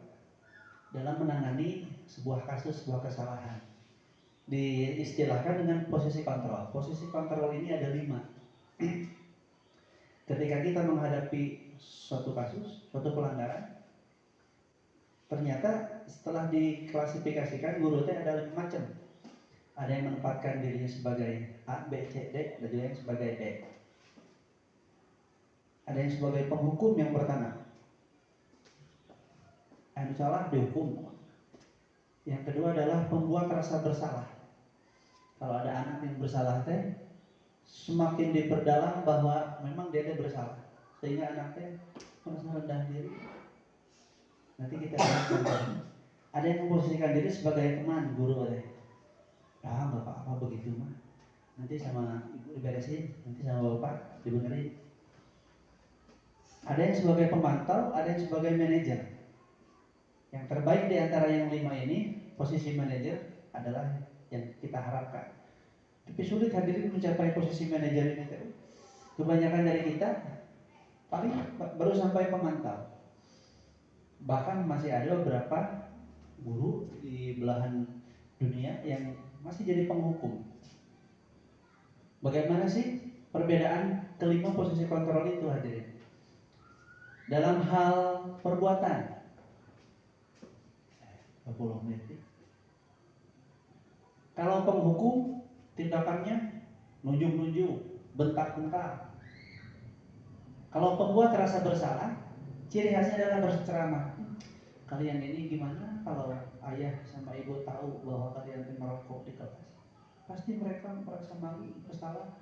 Speaker 1: dalam menangani sebuah kasus, sebuah kesalahan. Diistilahkan dengan posisi kontrol. Posisi kontrol ini ada 5. Ketika kita menghadapi suatu kasus, suatu pelanggaran, ternyata setelah diklasifikasikan guru itu ada 5 macam. Ada yang menempatkan dirinya sebagai A, B, C, D, ada juga yang sebagai E. Ada yang sebagai penghukum yang pertama. Yang salah dihukum. Yang kedua adalah pembuat rasa bersalah. Kalau ada anak yang bersalah teh, semakin diperdalam bahwa memang dia bersalah, sehingga anaknya merasa rendah diri. Nanti kita lihat contohnya. Ada yang memposisikan diri sebagai teman guru teh. Ah, nggak apa-apa begitu mah. Nanti sama ibu diberesin, nanti sama bapak dibenerin. Ada yang sebagai pemantau, ada yang sebagai manajer. Yang terbaik di antara yang 5 ini, posisi manajer adalah yang kita harapkan. Tapi sulit hadirin mencapai posisi manajer ini. Kebanyakan dari kita paling baru sampai pemantau. Bahkan masih ada beberapa guru di belahan dunia yang masih jadi penghukum. Bagaimana sih perbedaan kelima posisi kontrol itu hadirin? Dalam hal perbuatan 20 menit. Kalau penghukum tindakannya nunjuk-nunjuk, bentak-bentak. Kalau pembuat rasa bersalah, ciri khasnya adalah berceramah. Kalian ini gimana kalau ayah sama ibu tahu bahwa kalian merokok di kelas? Pasti mereka merasa malu, bersalah.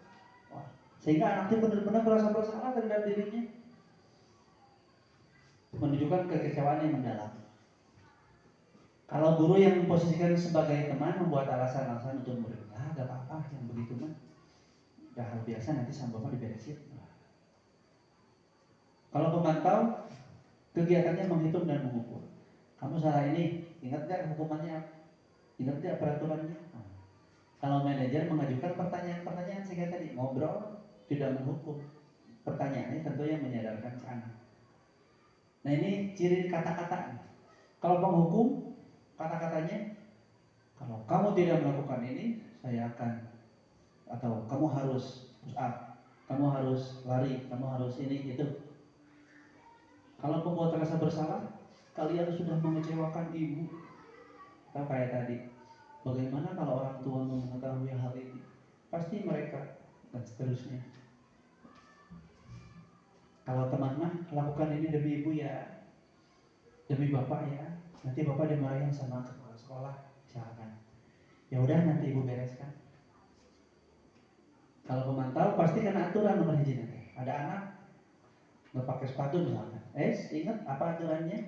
Speaker 1: Wah, sehingga anak itu benar-benar merasa bersalah terhadap dirinya, menunjukkan kekecewaan yang mendalam. Kalau guru yang memposisikan sebagai teman membuat alasan-alasan untuk murid, gak apa-apa yang begitu mah, udah hal biasa, nanti sama bapak diberesin. Kalau pemantau, Kegiatannya menghitung dan mengukur. Kamu salah ini, ingat gak hukumannya? Ingat gak peraturannya? Nah, kalau manajer mengajukan pertanyaan-pertanyaan sehingga tadi ngobrol, tidak menghukum. Pertanyaannya tentu yang menyadarkan ke anak. Nah ini ciri kata-kata. Kalau penghukum, kata-katanya, kalau kamu tidak melakukan ini, saya akan, atau kamu harus push up, kamu harus lari, kamu harus ini itu. Kalau pembuat rasa bersalah, kalian sudah mengecewakan ibu. Atau kayak tadi, bagaimana kalau orang tua mengetahui hal ini? Pasti mereka dan seterusnya. Kalau teman mah lakukan ini demi ibu ya, demi bapak ya. Nanti bapak dimarahin sama kepala sekolah, misalkan. Ya udah nanti ibu bereskan. Kalau pemantau pasti kena aturan nomor hiji nanti. Ada anak nggak pakai sepatu misalkan. Ingat apa aturannya?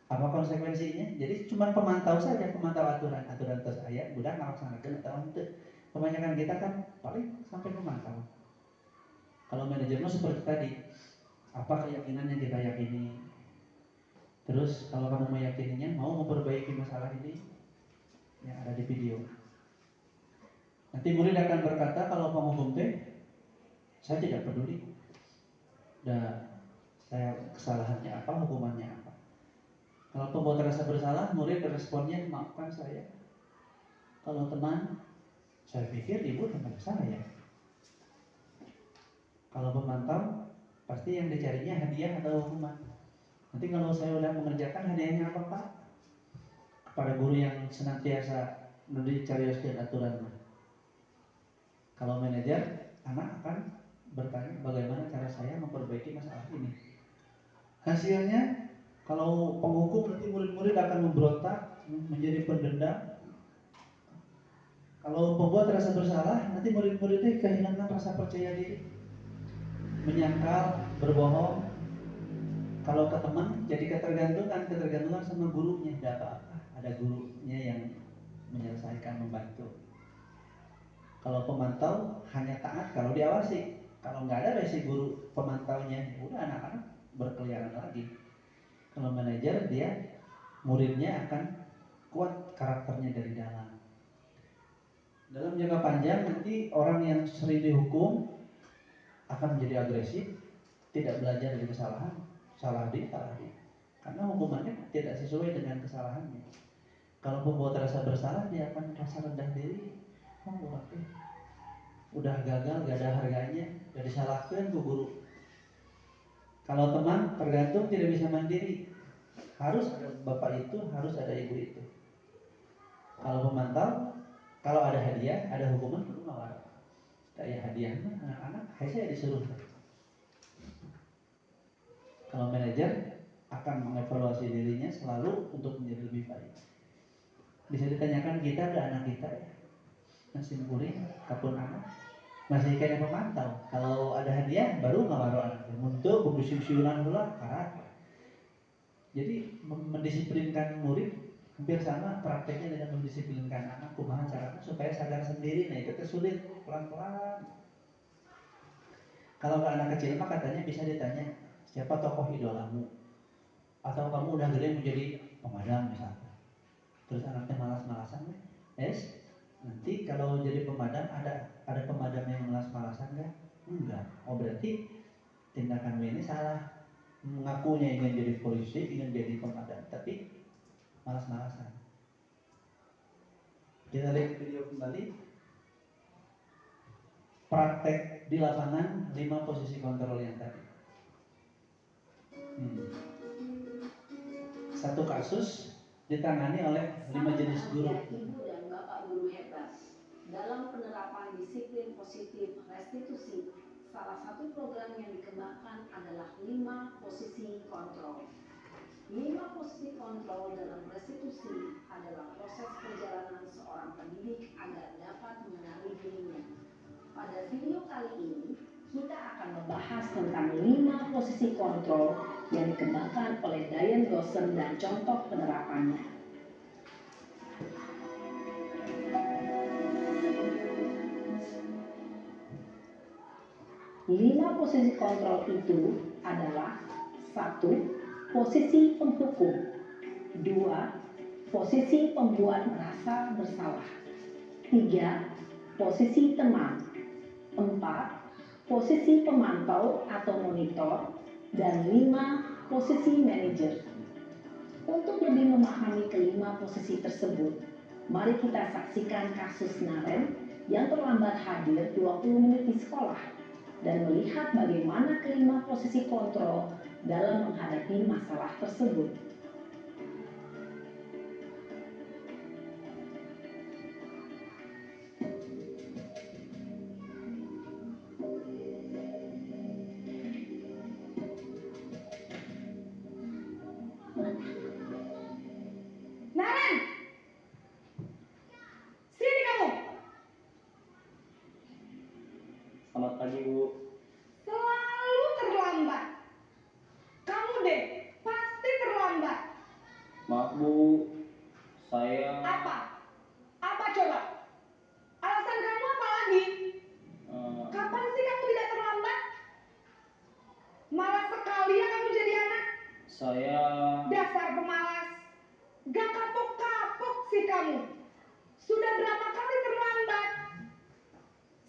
Speaker 1: Apa konsekuensinya? Jadi cuma pemantau saja, pemantau aturan terus ayat, udah ngelaksanakan atau ente. Kebanyakan kita kan paling sampai pemantau. Kalau manajemen seperti tadi, apa keyakinan yang kita yakini? Terus kalau kamu meyakininya, mau memperbaiki masalah ini, yang ada di video. Nanti murid akan berkata kalau penghukum teh, saya tidak peduli. Dan saya kesalahannya apa, hukumannya apa. Kalau pembuat rasa bersalah, murid responnya maafkan saya. Kalau teman, saya pikir ibu teman saya. Kalau pemantau, pasti yang dicarinya hadiah atau hukuman. Nanti kalau saya udah mengerjakan, hadiahnya apa Pak? Kepada guru yang senantiasa dicari aturan. Kalau manajer, anak akan bertanya bagaimana cara saya memperbaiki masalah ini. Hasilnya, kalau penghukum nanti murid-murid akan memberontak, menjadi pendendam. Kalau pembuat rasa bersalah, nanti murid-muridnya kehilangan rasa percaya diri, menyangkal, berbohong. Kalau ke teman, jadi ketergantungan sama gurunya. Tidak apa-apa, ada gurunya yang menyelesaikan, membantu. Kalau pemantau hanya taat kalau diawasi. Kalau nggak ada si guru pemantaunya, udah anak-anak berkeliaran lagi. Kalau manajer dia muridnya akan kuat karakternya dari dalam. Dalam jangka panjang nanti orang yang sering dihukum akan menjadi agresif, tidak belajar dari kesalahan, salah di. Karena hukumannya tidak sesuai dengan kesalahannya. Kalau pembuat rasa bersalah dia akan rasa rendah diri. Udah gagal, gak ada harganya, udah disalahkan ke guru. Kalau teman tergantung tidak bisa mandiri, harus ada bapak itu, harus ada ibu itu. Kalau pemantau, kalau ada hadiah, ada hukuman, perlu ngawal. Kayak hadiah mah anak-anak, saya disuruh. Kalau manajer akan mengevaluasi dirinya selalu untuk menjadi lebih baik. Bisa ditanyakan kita ke anak kita ya, masih kuliah, kapun anak. Masih kayak pemantau. Kalau ada hadiah baru ngawaro anaknya. Untuk pembisiunan pula karat. Jadi mendisiplinkan murid hampir sama prakteknya dengan mendisiplinkan anak. Kumaha caranya supaya sadar sendiri. Nah itu sulit, pelan-pelan. Kalau ke anak kecil mah katanya bisa ditanya siapa tokoh idolamu, atau kamu udah gede menjadi pemadam misalnya. Terus anaknya malas-malasan, nanti kalau jadi pemadam ada pemadam yang malas-malasan nggak? Enggak. Oh berarti tindakanmu ini salah. Mengakunya ingin jadi polisi, ingin jadi pemadam, tapi malas-malasan. Kita lihat video kembali. Praktek di lapangan 5 posisi kontrol yang tadi. Satu kasus ditangani oleh 5 jenis guru.
Speaker 3: Ibu dan bapak guru hebat dalam penerapan disiplin positif restitusi. Salah satu program yang dikembangkan adalah 5 posisi kontrol. 5 posisi kontrol dalam restitusi adalah proses perjalanan seorang pendidik agar dapat mengenali dirinya. Pada video kali ini, kita akan membahas tentang 5 posisi kontrol yang dikembangkan oleh Diane Dawson dan contoh penerapannya. 5 posisi kontrol itu adalah 1. posisi penghukum. 2. Posisi pembuat merasa bersalah. 3. Posisi teman. 4. Posisi pemantau atau monitor. Dan 5. Posisi manajer. Untuk lebih memahami kelima posisi tersebut, mari kita saksikan kasus Naren yang terlambat hadir 20 menit di sekolah dan melihat bagaimana kelima posisi kontrol dalam menghadapi masalah tersebut.
Speaker 5: Naren! Sini kamu!
Speaker 4: Selamat pagi, Bu.
Speaker 5: Selalu terlambat. Kamu deh, pasti terlambat.
Speaker 4: Maaf, Bu. Saya...
Speaker 5: Apa? Apa coba? Alasan kamu apa lagi? Kapan sih kamu tidak terlambat? Malas sekali ya kamu jadi anak.
Speaker 4: Saya...
Speaker 5: Dasar pemalas. Gak kapok-kapok sih kamu. Sudah berapa kali terlambat?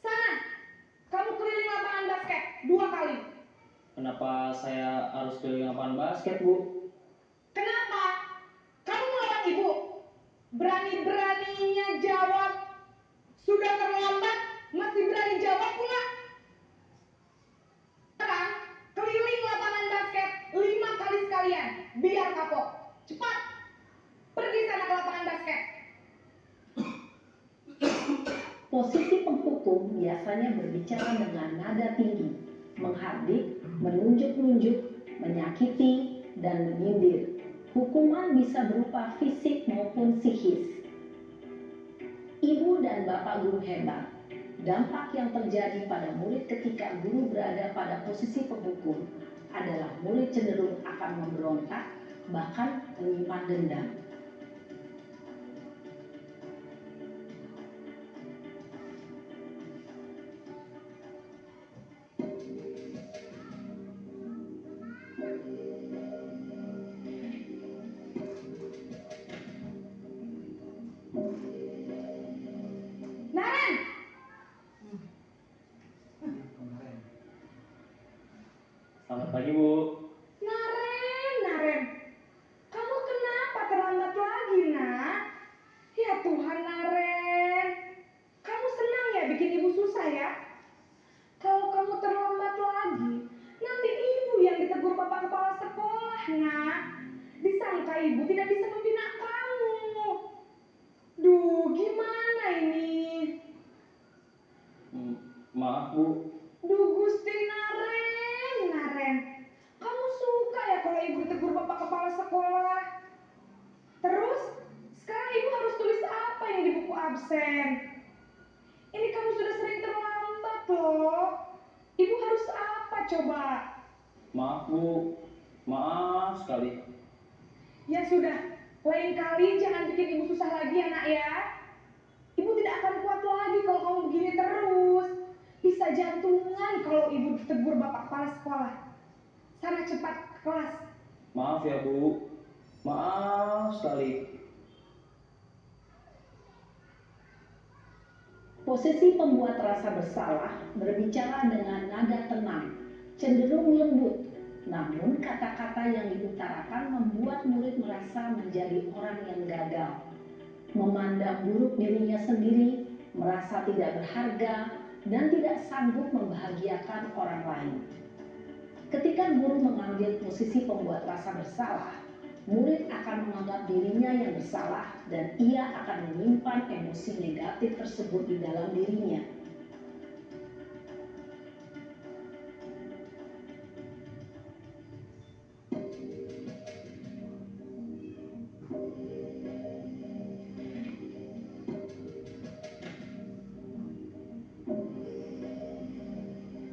Speaker 5: Sana, kamu keliling lapangan basket 2 kali.
Speaker 4: Kenapa saya harus keliling lapangan basket, Bu?
Speaker 5: Kenapa? Kamu melawan ibu. Berani-beraninya jawab. Sudah terlambat, masih berani jawab pula. Sekarang, keliling lapangan basket 5 kali sekalian. Biar kapok. Cepat. Pergi sana ke lapangan basket.
Speaker 3: Posisi penghukum biasanya berbicara dengan nada tinggi, menghardik, menunjuk-nunjuk, menyakiti, dan menyindir. Hukuman bisa berupa fisik maupun psikis. Ibu dan bapak guru hebat. Dampak yang terjadi pada murid ketika guru berada pada posisi penghukum adalah murid cenderung akan memberontak, bahkan menyimpan dendam.
Speaker 5: Naren!
Speaker 4: Selamat pagi, Bu.
Speaker 5: Naren. Kamu kenapa terlambat lagi, nak? Ya Tuhan, Naren. Kamu senang ya bikin ibu susah ya? Kalau kamu terlambat lagi, nanti ibu yang ditegur bapak kepala sekolah, nak. Disangka ibu tidak bisa membina kamu. Duh, gimana ini?
Speaker 4: Maaf, Bu.
Speaker 5: Duh, Gusti Naren. Kamu suka ya kalau ibu ditegur bapak kepala sekolah? Terus, sekarang ibu harus tulis apa ini di buku absen? Ini kamu sudah sering terlambat loh. Ibu harus apa coba?
Speaker 4: Maaf, Bu. Maaf sekali.
Speaker 5: Ya sudah, lain kali jangan bikin ibu susah lagi ya nak ya. Ibu tidak akan kuat lagi kalau kamu begini terus. Bisa jantungan kalau ibu ditegur bapak kepala sekolah. Sana cepat ke kelas.
Speaker 4: Maaf ya, Bu. Maaf sekali.
Speaker 3: Posisi pembuat rasa bersalah berbicara dengan nada tenang, cenderung lembut. Namun kata-kata yang diutarakan membuat murid merasa menjadi orang yang gagal, memandang buruk dirinya sendiri, merasa tidak berharga, dan tidak sanggup membahagiakan orang lain. Ketika guru mengambil posisi pembuat rasa bersalah, murid akan menganggap dirinya yang bersalah dan ia akan menyimpan emosi negatif tersebut di dalam dirinya.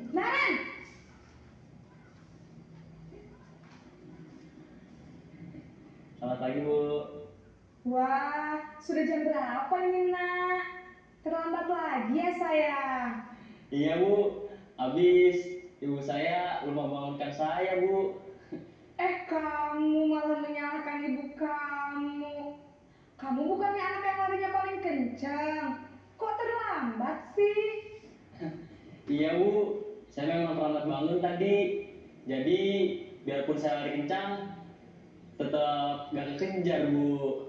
Speaker 5: Naren!
Speaker 4: Selamat pagi, Bu.
Speaker 5: Wah, sudah jam berapa ini nak? Terlambat lagi ya sayang.
Speaker 4: Iya, Bu. Habis ibu saya belum membangunkan saya, Bu.
Speaker 5: Kamu malah menyalahkan ibu kamu. Kamu bukannya anak yang larinya paling kencang. Kok terlambat sih?
Speaker 6: Iya Bu, saya memang terlambat bangun tadi. Jadi biarpun saya lari kencang, tetap gak kekejar Bu.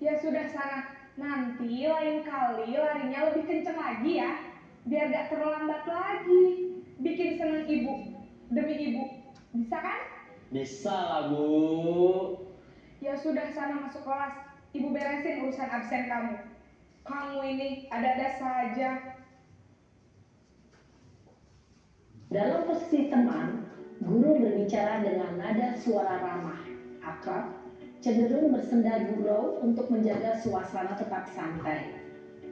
Speaker 5: Ya sudah sana. Nanti lain kali larinya lebih kencang lagi ya. Biar gak terlambat lagi. Bikin senang ibu. Demi ibu. Bisa kan?
Speaker 6: Bisa lah Bu.
Speaker 5: Ya sudah sana masuk kelas. Ibu beresin urusan absen kamu. Kamu ini ada-ada saja.
Speaker 3: Dalam posisi teman, guru berbicara dengan nada suara ramah, akrab, cenderung bersenda gurau untuk menjaga suasana tetap santai.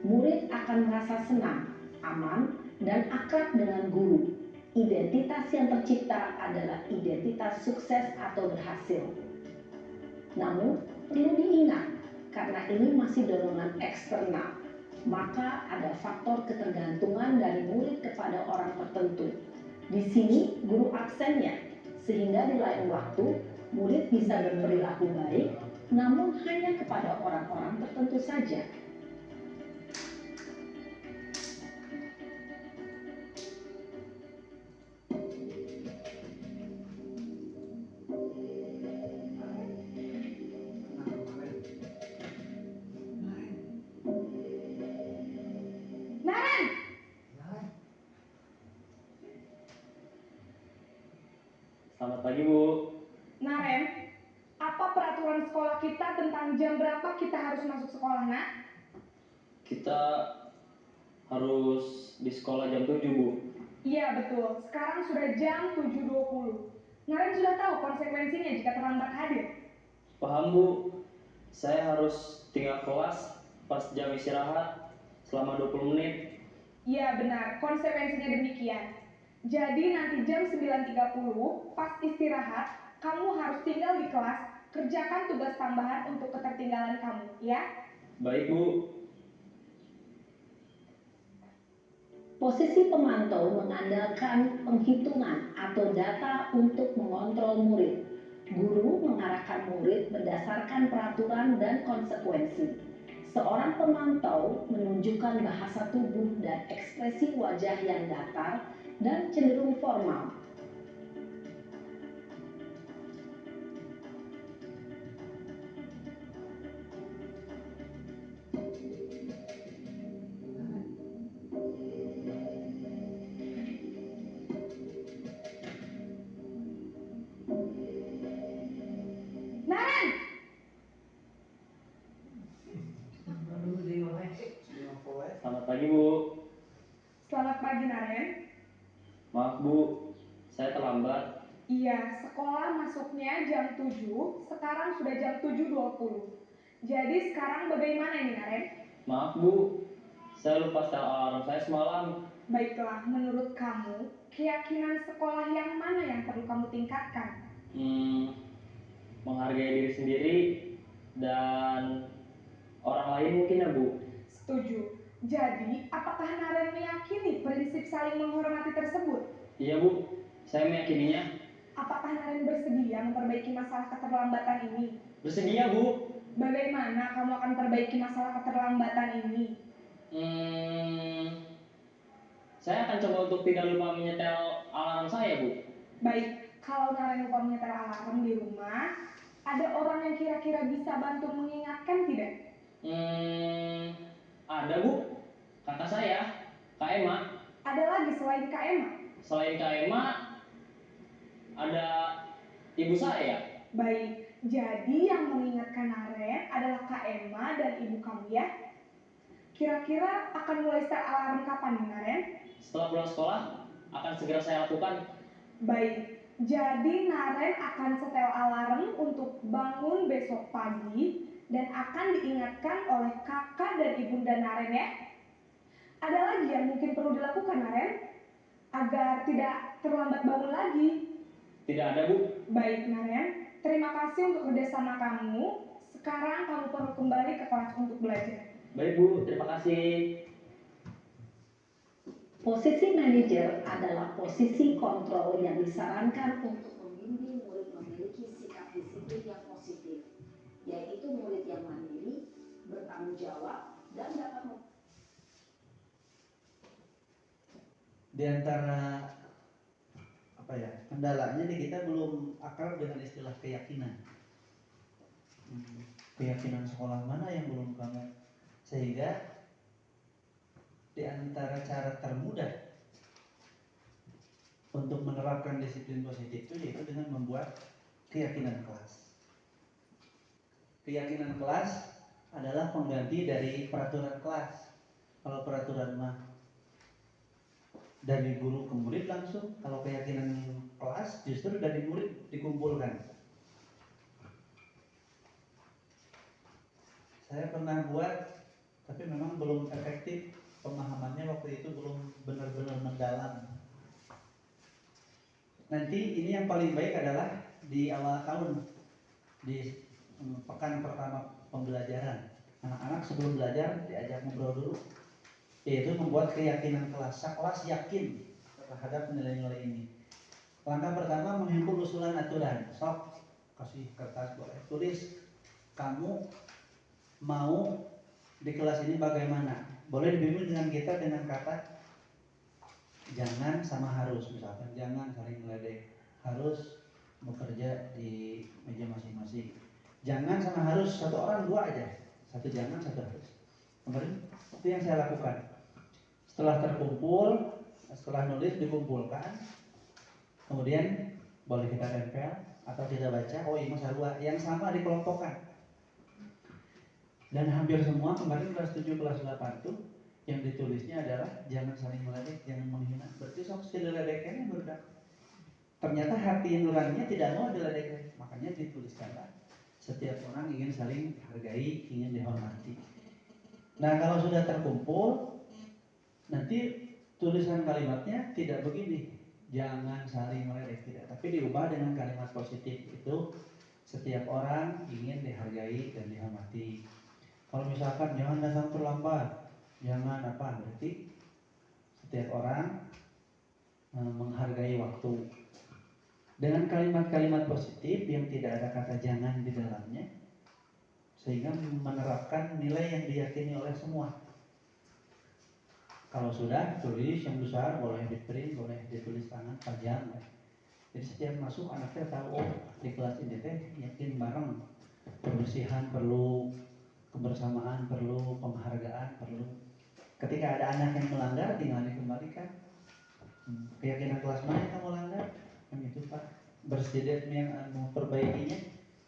Speaker 3: Murid akan merasa senang, aman, dan akrab dengan guru. Identitas yang tercipta adalah identitas sukses atau berhasil. Namun, perlu diingat, karena ini masih dorongan eksternal, maka ada faktor ketergantungan dari murid kepada orang tertentu. Di sini guru absennya, sehingga di lain waktu murid bisa berperilaku baik, namun hanya kepada orang-orang tertentu saja.
Speaker 5: Naren!
Speaker 6: Selamat pagi Bu.
Speaker 5: Naren, apa peraturan sekolah kita tentang jam berapa kita harus masuk sekolah, nak?
Speaker 6: Kita harus di sekolah jam 7 Bu.
Speaker 5: Iya betul, sekarang sudah jam 7.20. Naren sudah tahu konsekuensinya jika terlambat hadir.
Speaker 6: Paham Bu. Saya harus tinggal kelas pas jam istirahat selama 20 menit.
Speaker 5: Iya benar, konsekuensinya demikian. Jadi nanti jam 9.30 pas istirahat, kamu harus tinggal di kelas, kerjakan tugas tambahan untuk ketertinggalan kamu, ya?
Speaker 6: Baik Bu.
Speaker 3: Posisi pemantau mengandalkan penghitungan atau data untuk mengontrol murid. Guru mengarahkan murid berdasarkan peraturan dan konsekuensi. Seorang pemantau menunjukkan bahasa tubuh dan ekspresi wajah yang datar dan cenderung formal.
Speaker 5: Naren!
Speaker 6: Selamat pagi Bu.
Speaker 5: Selamat pagi, Naren.
Speaker 6: Maaf Bu, saya terlambat.
Speaker 5: Iya, sekolah masuknya jam 7, sekarang sudah jam 7.20. Jadi sekarang bagaimana ini, Naren?
Speaker 6: Maaf Bu, saya lupa setel alarm saya semalam.
Speaker 5: Baiklah, menurut kamu, keyakinan sekolah yang mana yang perlu kamu tingkatkan?
Speaker 6: Menghargai diri sendiri dan orang lain mungkin ya Bu.
Speaker 5: Setuju. Jadi, apakah Naren meyakini prinsip saling menghormati tersebut?
Speaker 6: Iya Bu, saya meyakininya.
Speaker 5: Apakah Naren bersedia memperbaiki masalah keterlambatan ini?
Speaker 6: Bersedia Bu.
Speaker 5: Bagaimana kamu akan perbaiki masalah keterlambatan ini?
Speaker 6: Saya akan coba untuk tidak lupa menyetel alarm saya Bu.
Speaker 5: Baik, kalau Naren lupa menyetel alarm di rumah, ada orang yang kira-kira bisa bantu mengingatkan tidak?
Speaker 6: Ada Bu, kakak saya, Kak Emma.
Speaker 5: Ada lagi selain Kak Emma?
Speaker 6: Selain Kak Emma, ada ibu saya.
Speaker 5: Baik, jadi yang mengingatkan Naren adalah Kak Emma dan ibu kamu ya? Kira-kira akan mulai start alarm kapan nih, Naren?
Speaker 6: Setelah pulang sekolah, akan segera saya lakukan.
Speaker 5: Baik, jadi Naren akan setel alarm untuk bangun besok pagi dan akan diingatkan oleh kakak dan ibunda Naren ya. Ada lagi yang mungkin perlu dilakukan, Naren, agar tidak terlambat bangun lagi?
Speaker 6: Tidak ada Bu.
Speaker 5: Baik, Naren, terima kasih untuk kerjasama kamu. Sekarang kamu perlu kembali ke kelas untuk belajar.
Speaker 6: Baik Bu, terima kasih.
Speaker 3: Posisi manajer adalah posisi kontrol yang disarankan untuk membimbing murid memiliki yaitu murid yang mandiri, bertanggung jawab, dan dapat
Speaker 1: Di antara apa ya, kendalanya nih kita belum akrab dengan istilah keyakinan. Keyakinan sekolah mana yang belum kamu, sehingga di antara cara termudah untuk menerapkan disiplin positif itu yaitu dengan membuat keyakinan kelas. Keyakinan kelas adalah pengganti dari peraturan kelas. Kalau peraturan mah dari guru ke murid langsung, kalau keyakinan kelas justru dari murid dikumpulkan. Saya pernah buat, tapi memang belum efektif, pemahamannya waktu itu belum benar-benar mendalam. Nanti ini yang paling baik adalah di awal tahun, di pekan pertama pembelajaran, anak-anak sebelum belajar diajak ngobrol dulu, yaitu membuat keyakinan kelas. Kelas yakin terhadap nilai-nilai ini. Langkah pertama menghimpun usulan aturan. Sok kasih kertas, boleh tulis kamu mau di kelas ini bagaimana. Boleh dibimbing dengan kita dengan kata jangan sama harus, misalkan jangan saling meledek, harus bekerja di meja masing-masing. Jangan sama harus, satu orang dua aja, satu jangan satu harus. Kemarin itu yang saya lakukan. Setelah terkumpul, setelah nulis dikumpulkan, kemudian boleh kita tempel atau kita baca. Oh ini masalah yang sama dikelompokkan. Dan hampir semua kemarin kelas 7 kelas 8 tuh yang ditulisnya adalah jangan saling meledek, jangan menghina. Berarti sok diledeknya berdak. Ternyata hati nuraninya tidak mau diledek, makanya dituliskanlah setiap orang ingin saling hargai, ingin dihormati. Nah kalau sudah terkumpul, nanti tulisan kalimatnya tidak begini, jangan saling meledek, tidak, tapi diubah dengan kalimat positif. Itu setiap orang ingin dihargai dan dihormati. Kalau misalkan jangan datang terlambat, jangan apa, berarti setiap orang menghargai waktu. Dengan kalimat-kalimat positif yang tidak ada kata jangan di dalamnya, sehingga menerapkan nilai yang diyakini oleh semua. Kalau sudah tulis yang besar, boleh di print, boleh ditulis tangan panjang. Jadi setiap masuk anaknya tahu, oh di kelas ini teh yakin bareng, kebersihan perlu, kebersamaan perlu, penghargaan perlu. Ketika ada anak yang melanggar, tinggal dikembalikan. Keyakinan kelas mana yang kamu langgar? Yang itu Pak, bersedia yang memperbaikinya,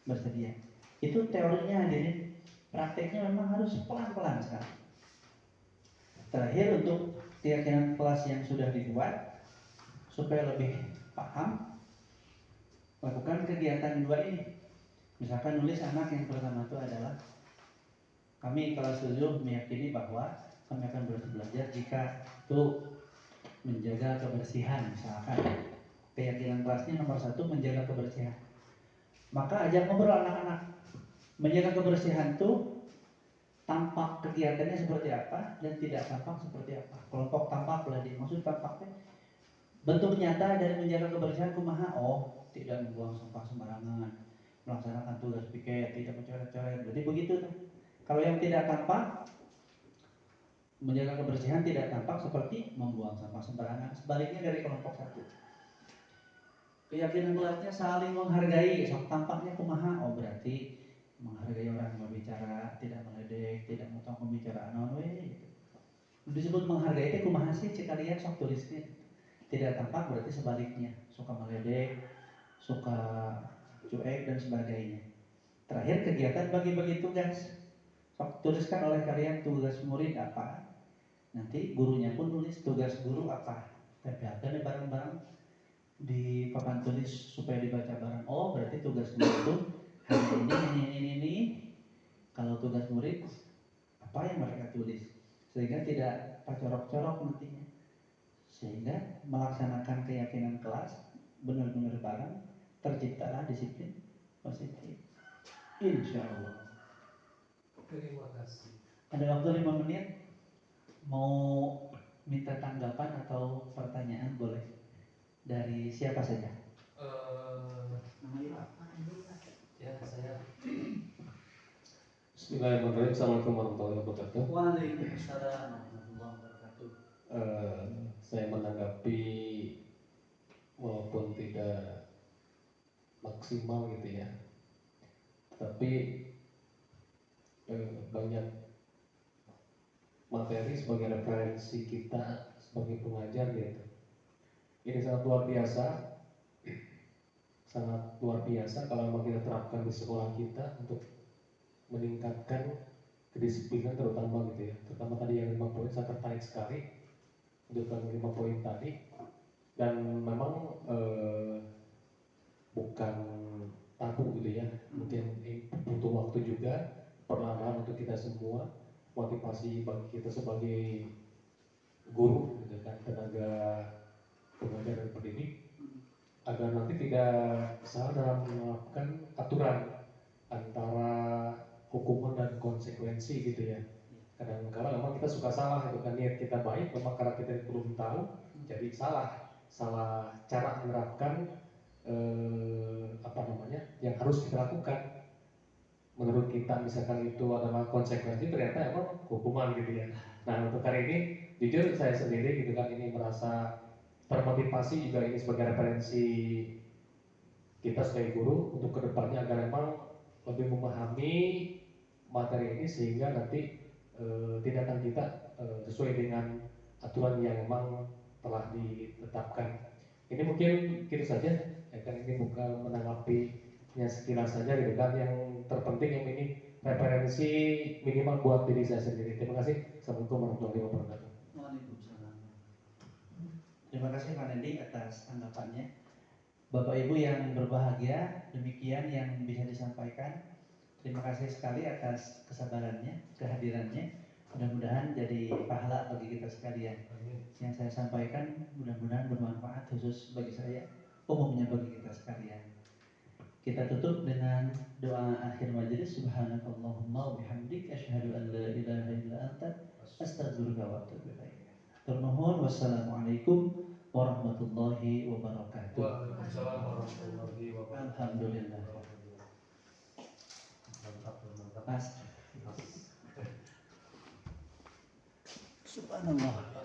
Speaker 1: bersedia. Itu teorinya hadirin. Prakteknya memang harus pelan-pelan sekali. Terakhir untuk keyakinan kelas yang sudah dibuat, supaya lebih paham, lakukan kegiatan dua ini. Misalkan nulis anak yang pertama itu adalah kami kelas 7 meyakini bahwa kami akan belajar jika itu menjaga kebersihan. Misalkan keyakinan kelasnya nomor 1 menjaga kebersihan, maka ajak ngobrol anak-anak. Menjaga kebersihan itu tampak kegiatannya seperti apa dan tidak tampak seperti apa. Kelompok tampak lah dimaksud tampaknya bentuk nyata dari menjaga kebersihan kumaha. Oh, tidak membuang sampah sembarangan, melaksanakan tugas piket, tidak mencoret-coret. Berarti begitu tuh. Kalau yang tidak tampak, menjaga kebersihan tidak tampak seperti membuang sampah sembarangan. Sebaliknya dari kelompok 1. Keyakinan kelasnya saling menghargai, sok tampaknya kumaha. Oh berarti menghargai orang yang berbicara, tidak meledek, tidak motong pembicaraan non gitu. Disebut menghargai itu kumaha sih, cek kalian sok tulisnya. Tidak tampak berarti sebaliknya, suka meledek, suka cuek dan sebagainya. Terakhir kegiatan bagi-bagi tugas. Sok tuliskan oleh kalian tugas murid apa. Nanti gurunya pun tulis tugas guru apa. Tempelkan bareng-bareng di papan tulis supaya dibaca bareng. Oh berarti tugas murid itu hari ini. Kalau tugas murid apa yang mereka tulis, sehingga tidak pacorok-corok nantinya, sehingga melaksanakan keyakinan kelas benar-benar bareng, terciptalah disiplin positif. Insya Allah.
Speaker 7: Terima kasih.
Speaker 1: Ada waktu 5 menit. Mau minta tanggapan atau pertanyaan boleh dari siapa saja.
Speaker 7: Ya saya Bismillahirrahmanirrahim. Assalamualaikum warahmatullahi wabarakatuh.
Speaker 1: Waalaikumsalam warahmatullahi wabarakatuh.
Speaker 7: Saya menanggapi walaupun tidak maksimal gitu ya, tapi banyak materi sebagai referensi kita sebagai pengajar gitu. Ini sangat luar biasa, kalau memang kita terapkan di sekolah kita untuk meningkatkan kedisiplinan terutama gitu ya. Terutama tadi yang 5 poin saya tertarik sekali untuk yang 5 poin tadi, dan memang bukan tabu gitu ya. Mungkin butuh waktu juga perlahan untuk kita semua, motivasi bagi kita sebagai guru gitu kan, tenaga pengajar dan pendidik, agar nanti tidak salah dalam menerapkan aturan antara hukuman dan konsekuensi gitu ya. Kadang-kadang memang kita suka salah gitu kan, niat kita baik, memang karena kita belum tahu jadi salah cara menerapkan yang harus kita lakukan. Menurut kita misalkan itu adalah konsekuensi, ternyata emang hukuman gitu ya. Nah untuk hari ini jujur saya sendiri gitu kan, ini merasa termotivasi juga, ini sebagai referensi kita sebagai guru untuk kedepannya agar memang lebih memahami materi ini, sehingga nanti tindakan kita sesuai dengan aturan yang memang telah ditetapkan. Ini mungkin gitu saja ya kan, ini bukan menanggapinya sekilas saja gitu kan. Yang terpenting yang ini referensi minimal buat diri saya sendiri. Terima kasih. Assalamualaikum warahmatullahi wabarakatuh.
Speaker 1: Waalaikumsalam. Terima kasih Pak Nendi atas tanggapannya. Bapak Ibu yang berbahagia, demikian yang bisa disampaikan. Terima kasih sekali atas kesabarannya, kehadirannya. Mudah-mudahan jadi pahala bagi kita sekalian. Yang saya sampaikan mudah-mudahan bermanfaat, khusus bagi saya, umumnya bagi kita sekalian. Kita tutup dengan doa akhir majelis. Subhanakallahumma wa bihamdik, asyhadu an la ilaha illa anta, astaghfiruka wa atubu ilaik. Turnuhun, wassalamualaikum warahmatullahi wabarakatuh.
Speaker 7: Waalaikumsalam warahmatullahi wabarakatuh.
Speaker 1: Alhamdulillah. Mas. Subhanallah.